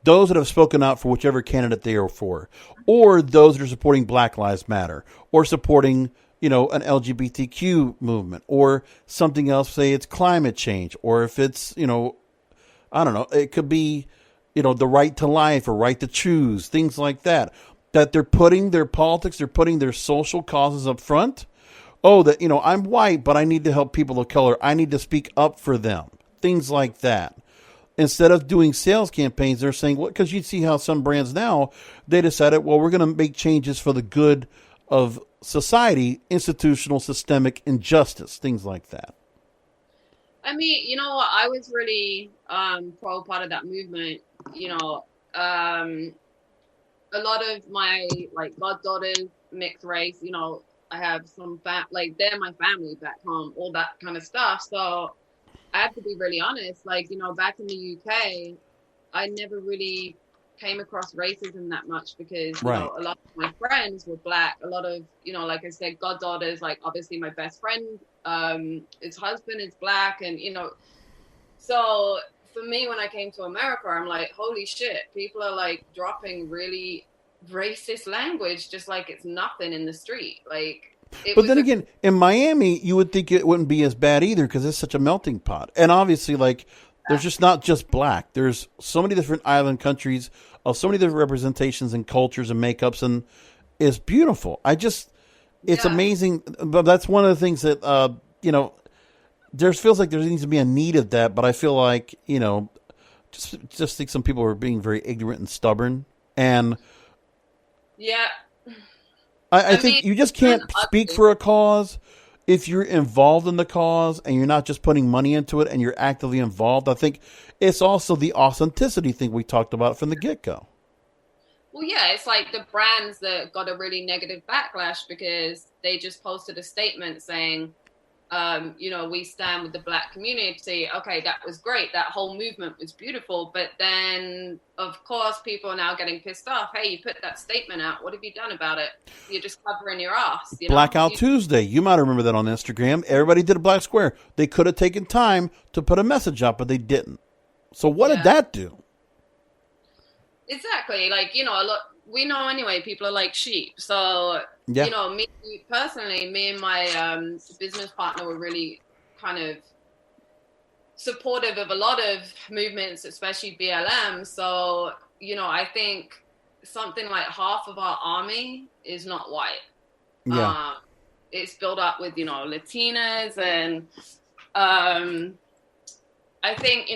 those that have spoken out for whichever candidate they are for, or those that are supporting Black Lives Matter, or supporting, an LGBTQ movement, or something else, say it's climate change, or if it's, I don't know, it could be, the right to life or right to choose, things like that, that they're putting their politics, they're putting their social causes up front. Oh, that, I'm white, but I need to help people of color. I need to speak up for them. Things like that. Instead of doing sales campaigns, they're saying, well, because you see how some brands now, they decided, well, we're going to make changes for the good of society, institutional, systemic injustice, things like that. I mean, you know what? I was really pro part of that movement. A lot of my goddaughters, mixed race, I have some they're my family back home, all that kind of stuff. So I have to be really honest, back in the UK, I never really came across racism that much because, a lot of my friends were Black. A lot of, like I said, goddaughters, obviously my best friend, his husband is Black. And, so for me, when I came to America, I'm like, holy shit, people are dropping really racist language just like it's nothing in the street. But then again, in Miami, you would think it wouldn't be as bad either because it's such a melting pot. And obviously, there's just not just Black. There's so many different island countries of so many different representations and cultures and makeups, and it's beautiful. It's amazing. But that's one of the things that, there feels like there needs to be a need of that. But I feel like, just think some people are being very ignorant and stubborn. And I think you just can't speak for a cause if you're involved in the cause and you're not just putting money into it and you're actively involved, I think it's also the authenticity thing we talked about from the get-go. Well, yeah, it's like the brands that got a really negative backlash because they just posted a statement saying, we stand with the Black community. Okay, that was great. That whole movement was beautiful. But then, of course, people are now getting pissed off. Hey, you put that statement out. What have you done about it? You're just covering your ass. Blackout Tuesday. You might remember that on Instagram. Everybody did a black square. They could have taken time to put a message up, but they didn't. So what did that do? Exactly. Like, we know anyway, people are like sheep. So, me personally, me and my business partner were really kind of supportive of a lot of movements, especially BLM. So, I think something like half of our army is not white. Yeah. It's built up with, Latinas. And I think,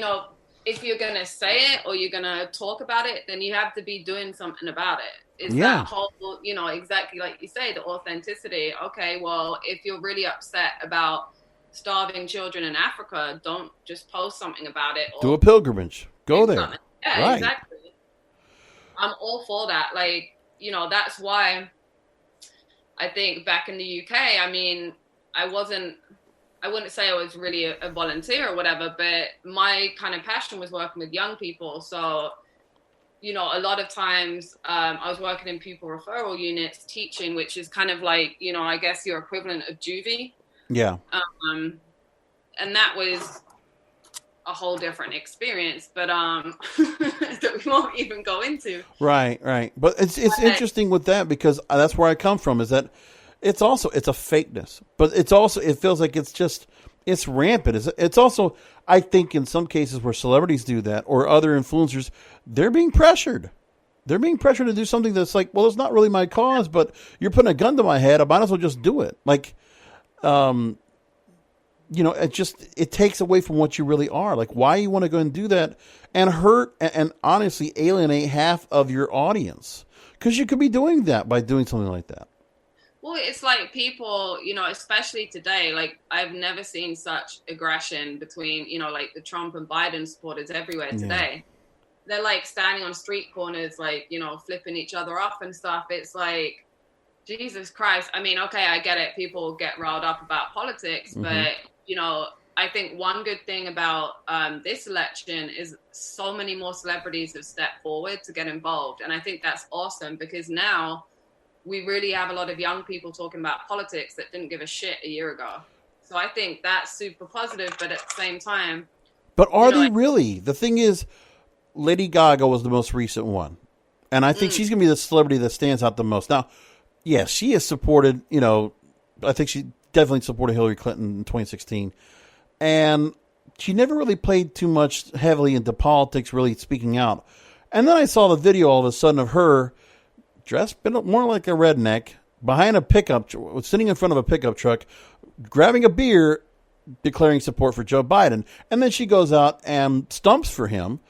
if you're going to say it or you're going to talk about it, then you have to be doing something about it. It's that whole, exactly like you say, the authenticity. Okay, well, if you're really upset about starving children in Africa, don't just post something about it. Or do a pilgrimage. Go there. Something. Yeah, right. Exactly. I'm all for that. Like, that's why I think back in the UK, I mean, I wouldn't say I was really a volunteer or whatever, but my kind of passion was working with young people. So, a lot of times I was working in pupil referral units, teaching, which is kind of like, I guess your equivalent of juvie. Yeah. And that was a whole different experience, but that we won't even go into. Right. But it's interesting with that because that's where I come from, is that it's a fakeness, but it feels like it's rampant. It's also, I think in some cases where celebrities do that or other influencers, they're being pressured. They're being pressured to do something that's like, well, it's not really my cause, but you're putting a gun to my head. I might as well just do it. Like, it takes away from what you really are. Like, why you want to go and do that and hurt and honestly alienate half of your audience? Because you could be doing that by doing something like that. Well, it's like people, especially today, like I've never seen such aggression between, like the Trump and Biden supporters everywhere today. Yeah. They're like standing on street corners, like, flipping each other off and stuff. It's like, Jesus Christ. I mean, okay, I get it. People get riled up about politics, but, I think one good thing about this election is so many more celebrities have stepped forward to get involved. And I think that's awesome because now we really have a lot of young people talking about politics that didn't give a shit a year ago. So I think that's super positive, but at the same time. But are they really? The thing is, Lady Gaga was the most recent one. And I think she's going to be the celebrity that stands out the most. Now, yes, she has supported, I think she definitely supported Hillary Clinton in 2016. And she never really played too much heavily into politics, really speaking out. And then I saw the video all of a sudden of her dressed more like a redneck, behind a pickup, sitting in front of a pickup truck, grabbing a beer, declaring support for Joe Biden. And then she goes out and stumps for him.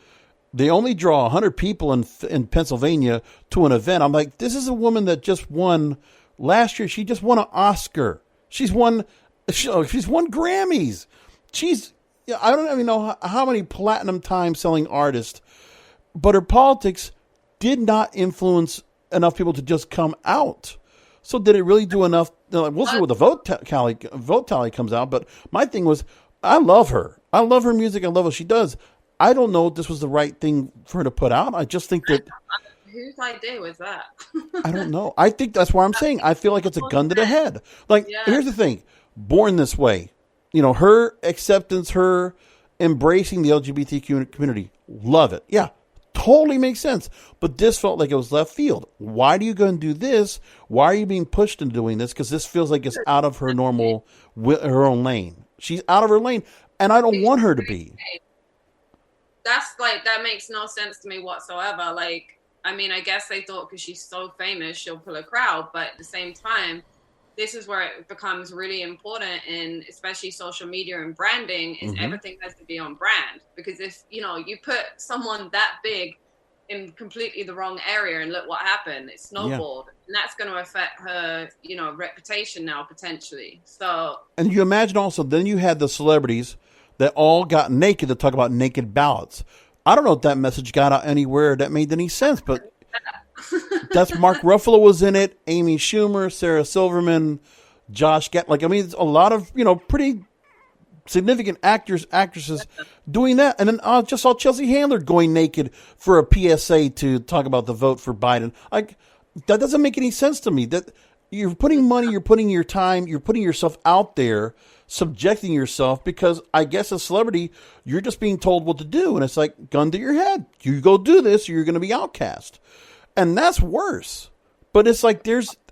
They only draw 100 people in Pennsylvania to an event. I'm like, this is a woman that just won last year. She just won an Oscar. She's won Grammys. I don't even know how many platinum time selling artists, but her politics did not influence enough people to just come out. So did it really do enough? We'll see what the vote tally comes out. But my thing was, I love her. I love her music. I love what she does. I don't know if this was the right thing for her to put out. I just think that. Whose idea was that? I don't know. I think that's why I'm saying I feel like it's a gun to the head. Like, here's the thing. Born This Way. Her acceptance, her embracing the LGBTQ community. Love it. Yeah. Totally makes sense. But this felt like it was left field. Why do you go and do this? Why are you being pushed into doing this? Because this feels like it's out of her her own lane. She's out of her lane, and I don't want her to be. That makes no sense to me whatsoever. Like, I mean, I guess they thought because she's so famous, she'll pull a crowd. But at the same time, this is where it becomes really important, in especially social media and branding, is everything has to be on brand. Because if, you put someone that big in completely the wrong area, and look what happened. It snowballed. And that's going to affect her, reputation now potentially. So, and you imagine also, then you had the celebrities that all got naked to talk about naked ballots. I don't know if that message got out anywhere that made any sense, but that's Mark Ruffalo was in it, Amy Schumer, Sarah Silverman, Josh Gad. It's a lot of, pretty significant actors, actresses doing that. And then I just saw Chelsea Handler going naked for a PSA to talk about the vote for Biden. That doesn't make any sense to me. That you're putting money, you're putting your time, you're putting yourself out there, subjecting yourself, because I guess as a celebrity, you're just being told what to do. And it's like, gun to your head. You go do this, or you're going to be outcast. And that's worse. But it's like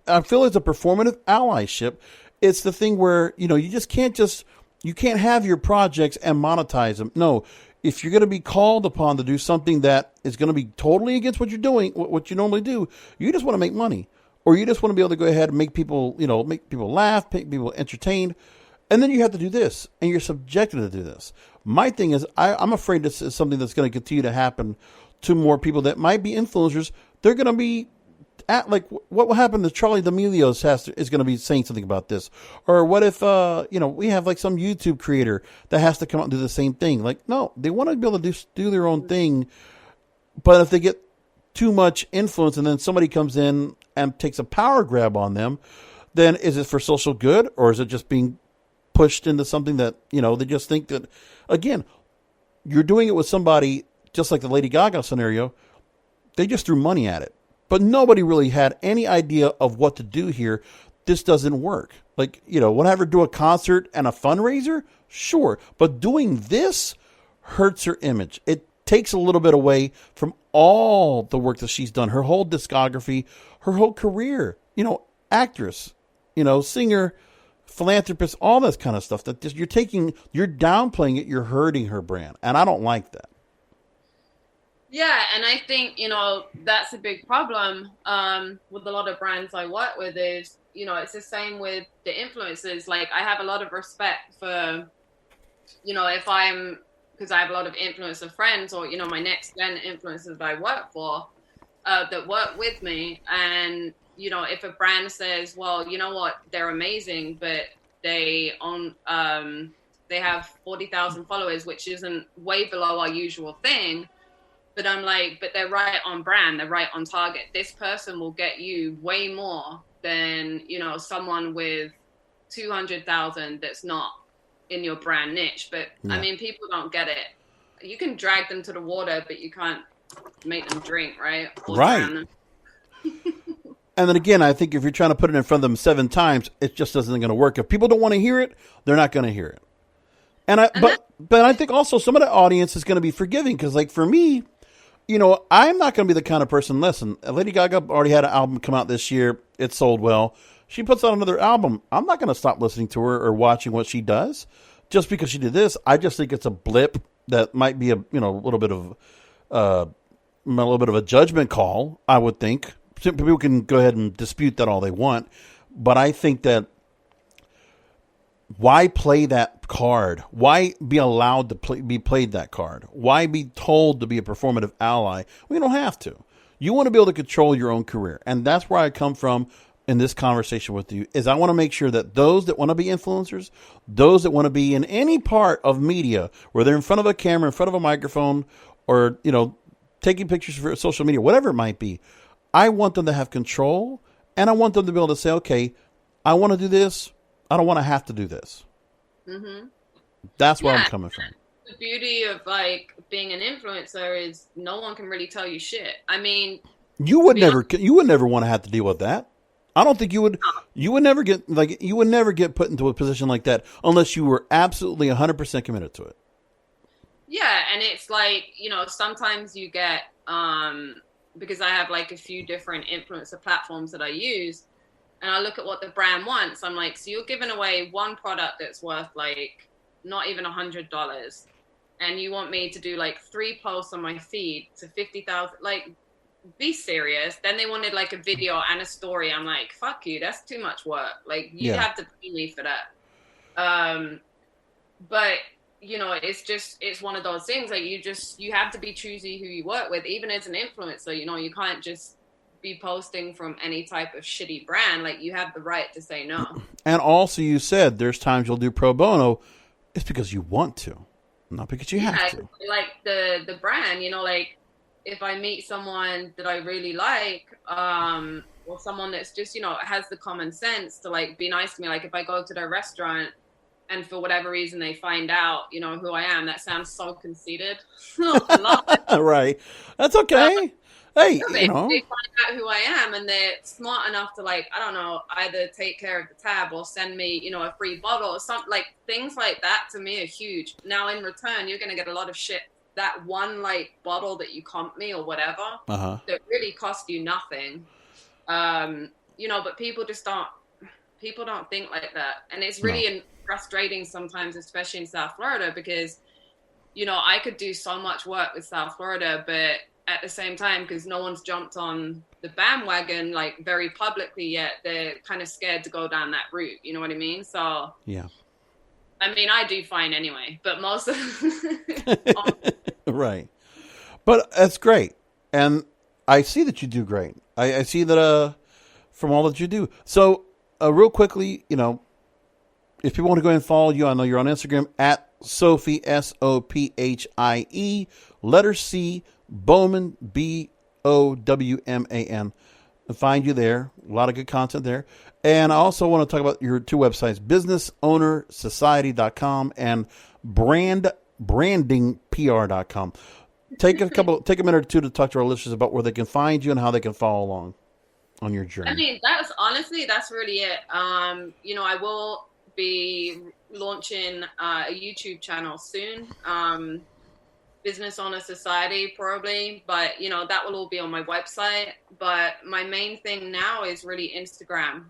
I feel it's a performative allyship. It's the thing where, you just can't you can't have your projects and monetize them. No, if you're going to be called upon to do something that is going to be totally against what you're doing, what you normally do, you just want to make money, or you just want to be able to go ahead and make people, make people laugh, make people entertained. And then you have to do this, and you're subjected to do this. My thing is, I'm afraid this is something that's going to continue to happen to more people that might be influencers. They're going to be what will happen to Charlie D'Amelio is going to be saying something about this. Or what if, we have like some YouTube creator that has to come out and do the same thing. Like, no, they want to be able to do their own thing. But if they get too much influence and then somebody comes in and takes a power grab on them, then is it for social good, or is it just being pushed into something that, they just think that, again, you're doing it with somebody just like the Lady Gaga scenario. They just threw money at it. But nobody really had any idea of what to do here. This doesn't work. Like, whenever do a concert and a fundraiser, sure. But doing this hurts her image. It takes a little bit away from all the work that she's done, her whole discography, her whole career, actress, singer, philanthropist, all this kind of stuff. That you're downplaying it, you're hurting her brand. And I don't like that. Yeah, and I think, that's a big problem with a lot of brands I work with is, it's the same with the influencers. Like, I have a lot of respect for, because I have a lot of influencer friends or, my next gen influencers that I work for that work with me. And, if a brand says, well, you know what, they're amazing, but they have 40,000 followers, which isn't way below our usual thing. But I'm like, but they're right on brand. They're right on target. This person will get you way more than, someone with 200,000 that's not in your brand niche. But yeah. People don't get it. You can drag them to the water, but you can't make them drink, right? Or right. And then again, I think if you're trying to put it in front of them 7 times, it just isn't going to work. If people don't want to hear it, they're not going to hear it. But I think also some of the audience is going to be forgiving, because like for me, I'm not going to be the kind of person. Listen, Lady Gaga already had an album come out this year. It sold well. She puts out another album. I'm not going to stop listening to her or watching what she does just because she did this. I just think it's a blip that might be a little bit of a judgment call. I would think people can go ahead and dispute that all they want, but I think that why play that card? Why be allowed to be played that card? Why be told to be a performative ally? We don't have to. You want to be able to control your own career. And that's where I come from in this conversation with you, is I want to make sure that those that want to be influencers, those that want to be in any part of media, where they're in front of a camera, in front of a microphone, or, taking pictures for social media, whatever it might be, I want them to have control, and I want them to be able to say, okay, I want to do this. I don't want to have to do this. Mm-hmm. That's where I'm coming from. The beauty of like being an influencer is no one can really tell you shit. You would never want to have to deal with that. I don't think you would. You would never get put into a position like that unless you were absolutely 100% committed to it. Yeah, and it's like, sometimes you get because I have like a few different influencer platforms that I use. And I look at what the brand wants. I'm like, so you're giving away one product that's worth like not even $100, and you want me to do like 3 posts on my feed to 50,000? Like, be serious. Then they wanted like a video and a story. I'm like, fuck you. That's too much work. Like, you have to pay me for that. But you know, it's one of those things, like, you have to be choosy who you work with, even as an influencer. You know, you can't just be posting from any type of shitty brand. Like, you have the right to say no. And also, you said there's times you'll do pro bono. It's because you want to, not because you have to. Like the brand, you know, like, if I meet someone that I really like, or someone that's just, you know, has the common sense to, like, be nice to me. Like, if I go to their restaurant and for whatever reason they find out, you know, who I am, that sounds so conceited. I love it. Right. That's okay. Hey, if they find out who I am and they're smart enough to, like, I don't know, either take care of the tab or send me, you know, a free bottle or something, like, things like that to me are huge. Now, in return, you're going to get a lot of shit. That one, like, bottle that you comp me or whatever, that really cost you nothing. You know, but people don't think like that. And it's really frustrating sometimes, especially in South Florida, because, you know, I could do so much work with South Florida, but at the same time, because no one's jumped on the bandwagon, like, very publicly yet, they're kind of scared to go down that route. You know what I mean? So, yeah. I mean, I do fine anyway, but most of right. But that's great. And I see that you do great. I see that from all that you do. So, real quickly, you know, if people want to go and follow you, I know you're on Instagram at Sophie, Sophie, letter C, Bowman, Bowman. Find you there. A lot of good content there. And I also want to talk about your two websites, businessownersociety.com and brandingpr.com. Take a minute or two to talk to our listeners about where they can find you and how they can follow along on your journey. I mean, that's really it. You know, I will be launching a YouTube channel soon. Business Owner Society probably, but, you know, that will all be on my website. But my main thing now is really Instagram.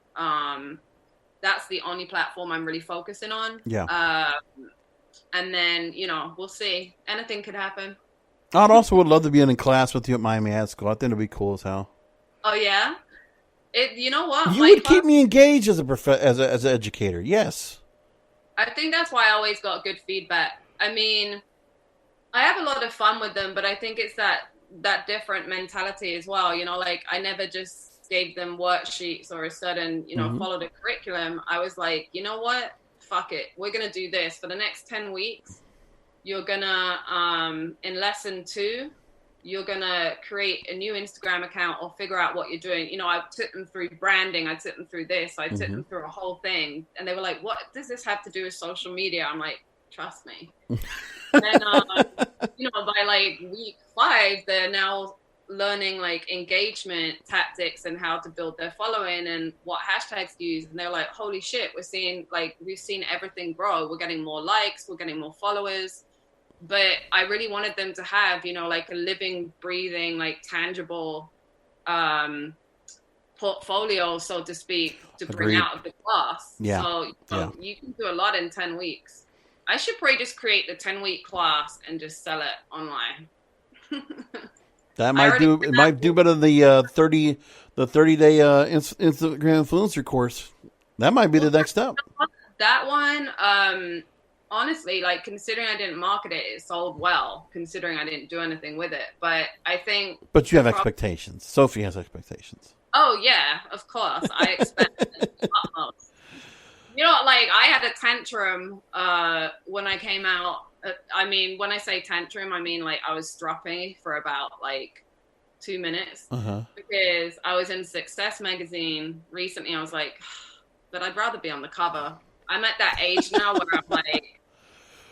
That's the only platform I'm really focusing on. Yeah. And then, you know, we'll see. Anything could happen. I'd also would love to be in class with you at Miami Ad School. I think it'd be cool as hell. Oh yeah. You know what? You would keep me engaged as as an educator. Yes. I think that's why I always got good feedback. I mean, I have a lot of fun with them, but I think it's that different mentality as well. You know, like, I never just gave them worksheets or a certain, you know, followed a curriculum. I was like, you know what? Fuck it. We're going to do this for the next 10 weeks. You're going to, in lesson 2, you're going to create a new Instagram account or figure out what you're doing. You know, I took them through branding. I took them through this. I took them through a whole thing. And they were like, what does this have to do with social media? I'm like, trust me. And then, you know, by like week 5, they're now learning, like, engagement tactics and how to build their following and what hashtags to use. And they're like, holy shit, we've seen everything grow. We're getting more likes. We're getting more followers. But I really wanted them to have, you know, like, a living, breathing, like, tangible portfolio, so to speak, to bring out of the class. Yeah. So you can do a lot in 10 weeks. I should probably just create the 10-week class and just sell it online. That might do better than the 30-day Instagram influencer course. That might be the next step. That one, honestly, like, considering I didn't market it, it sold well, considering I didn't do anything with it. But I think... But you have expectations. Sophie has expectations. Oh, yeah, of course. I expect the utmost. You know, like, I had a tantrum when I came out. I mean, when I say tantrum, I mean, like, I was stroppy for about, like, 2 minutes. Because I was in Success magazine recently. I was like, but I'd rather be on the cover. I'm at that age now where I'm like,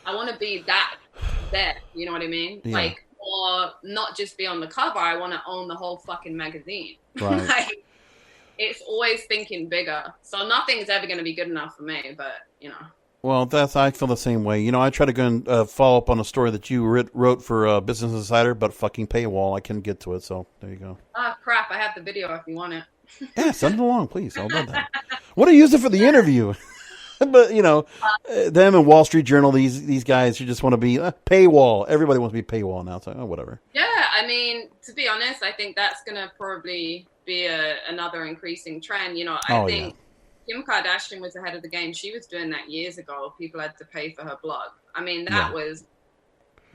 I want to be that there. You know what I mean? Yeah. Like, or not just be on the cover. I want to own the whole fucking magazine. Right. Like, it's always thinking bigger. So nothing's ever going to be good enough for me, but, you know. Well, I feel the same way. You know, I try to go and follow up on a story that you wrote for Business Insider, but fucking paywall. I couldn't get to it, so there you go. Oh, crap. I have the video if you want it. Yeah, send it along, please. I'll love that. Want to use it for the interview. But, you know, them and Wall Street Journal, these guys who just want to be paywall. Everybody wants to be paywall now, so whatever. Yeah, I mean, to be honest, I think that's going to probably be another increasing trend. You know, I think Kim Kardashian was ahead of the game. She was doing that years ago. People had to pay for her blog. I mean, that was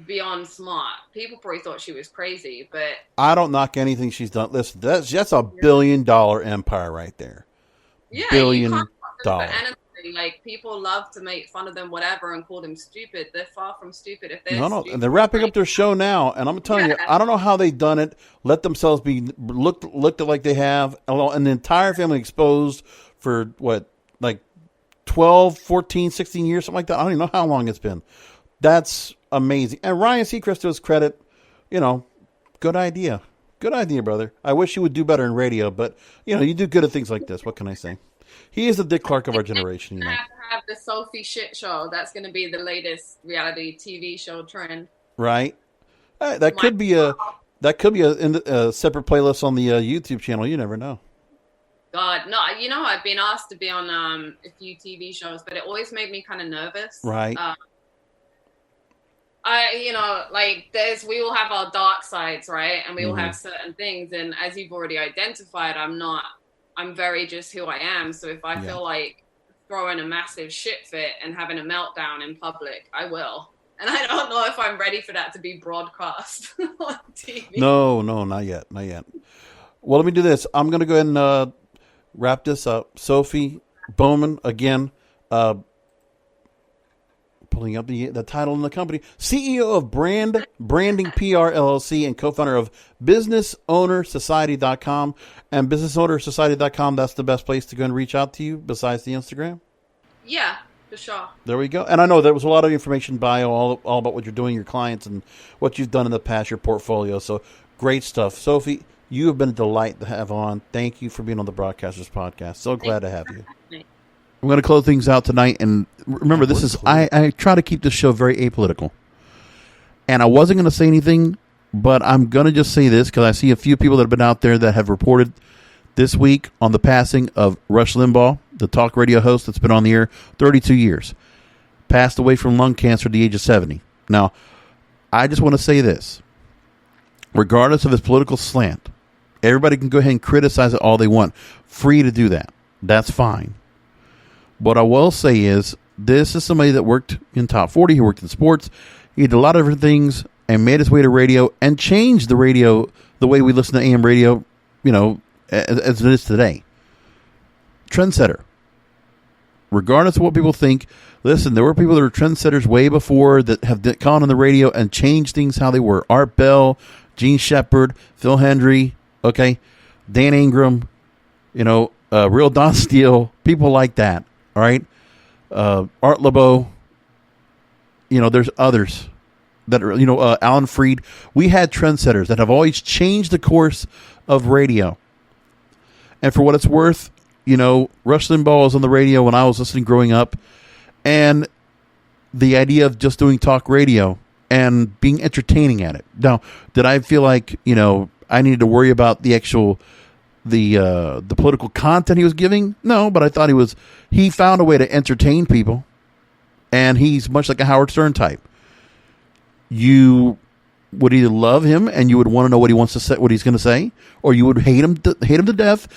beyond smart. People probably thought she was crazy, but I don't knock anything she's done. Listen, that's $1 billion empire right there. Yeah, $1 billion. You can't for anything. Like, people love to make fun of them, whatever, and call them stupid. They're far from stupid. If they're no, and they're wrapping up their show now, and I'm telling you, I don't know how they've done it. Let themselves be looked at like they have, and the entire family exposed for what, like 12, 14, 16 years, something like that. I don't even know how long it's been. That's amazing. And Ryan Seacrest, to his credit, good idea. Good idea, brother. I wish you would do better in radio, but you do good at things like this. What can I say? He is the Dick Clark of our generation. Have to have the Sophie shit show. That's going to be the latest reality TV show trend. Right. That could be a separate playlist on the YouTube channel. You never know. God, no. I've been asked to be on a few TV shows, but it always made me kind of nervous. Right. We all have our dark sides, right? And we all have certain things. And as you've already identified, I'm very just who I am. So if I feel like throwing a massive shit fit and having a meltdown in public, I will. And I don't know if I'm ready for that to be broadcast on TV. No, not yet. Well, let me do this. I'm going to go ahead and wrap this up. Sophie Bowman, again, pulling up the title in the company, CEO of Branding PR LLC and co-founder of BusinessOwnerSociety.com. And BusinessOwnerSociety.com, that's the best place to go and reach out to you besides the Instagram? Yeah, for sure. There we go. And I know there was a lot of information bio, all about what you're doing, your clients, and what you've done in the past, your portfolio. So great stuff. Sophie, you have been a delight to have on. Thank you for being on the Broadcasters Podcast. So glad to have you. I'm going to close things out tonight. And remember, I try to keep this show very apolitical. And I wasn't going to say anything, but I'm going to just say this because I see a few people that have been out there that have reported this week on the passing of Rush Limbaugh, the talk radio host that's been on the air 32 years, passed away from lung cancer at the age of 70. Now, I just want to say this. Regardless of his political slant, everybody can go ahead and criticize it all they want. Free to do that. That's fine. What I will say is, this is somebody that worked in Top 40. He worked in sports. He did a lot of different things and made his way to radio and changed the radio, the way we listen to AM radio, as it is today. Trendsetter. Regardless of what people think, listen, there were people that were trendsetters way before that have gone on the radio and changed things how they were. Art Bell, Gene Shepard, Phil Hendry, Dan Ingram, Real Don Steele, people like that. All right. Art LeBeau, there's others that are, Alan Freed. We had trendsetters that have always changed the course of radio. And for what it's worth, Rush Limbaugh was on the radio when I was listening growing up. And the idea of just doing talk radio and being entertaining at it. Now, did I feel like, I needed to worry about the actual the political content he was giving? No, but I thought he found a way to entertain people, and he's much like a Howard Stern type. You would either love him and you would want to know what he wants to say, what he's going to say, or you would hate him to death,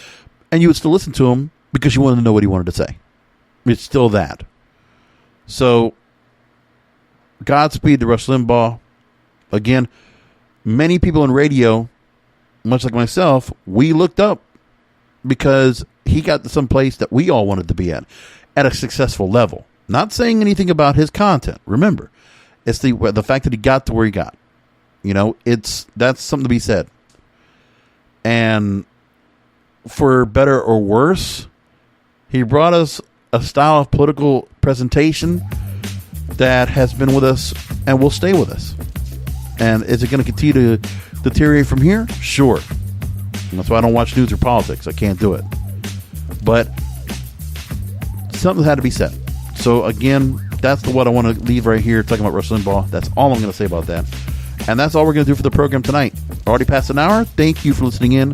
and you would still listen to him because you wanted to know what he wanted to say. It's still that. So, Godspeed to Rush Limbaugh. Again, many people in radio, much like myself, we looked up because he got to some place that we all wanted to be at a successful level. Not saying anything about his content. Remember, it's the fact that he got to where he got. That's something to be said. And for better or worse, he brought us a style of political presentation that has been with us and will stay with us. And is it going to continue to deteriorate from here? Sure. And that's why I don't watch news or politics. I can't do it. But something had to be said. So again, that's what I want to leave right here, talking about Rush Limbaugh. That's all I'm going to say about that. And that's all we're going to do for the program tonight. Already past an hour. Thank you for listening in,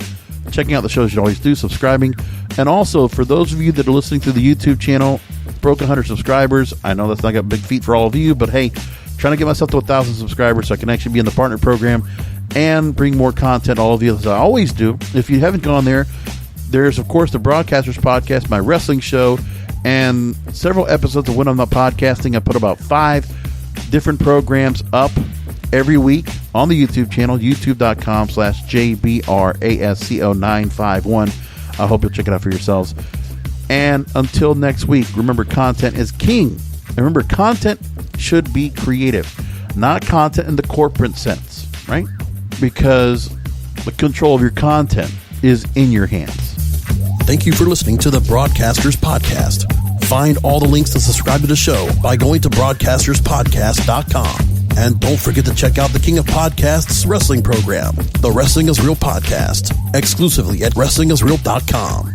checking out the shows you always do, subscribing. And also, for those of you that are listening through the YouTube channel, broken 100 subscribers. I know that's not got big feet for all of you, but hey, trying to get myself to 1,000 subscribers so I can actually be in the partner program and bring more content, all of you, as I always do. If you haven't gone there, There's, of course, the Broadcasters Podcast, my wrestling show, and several episodes of When I'm Not Podcasting. I put about 5 different programs up every week on the YouTube channel, youtube.com/JBRASCO951. I hope you'll check it out for yourselves. And until next week, remember, content is king. And remember, content should be creative, not content in the corporate sense, right? Because the control of your content is in your hands. Thank you for listening to the Broadcasters Podcast. Find all the links to subscribe to the show by going to broadcasterspodcast.com. And don't forget to check out the King of Podcasts wrestling program, the Wrestling is Real podcast, exclusively at wrestlingisreal.com.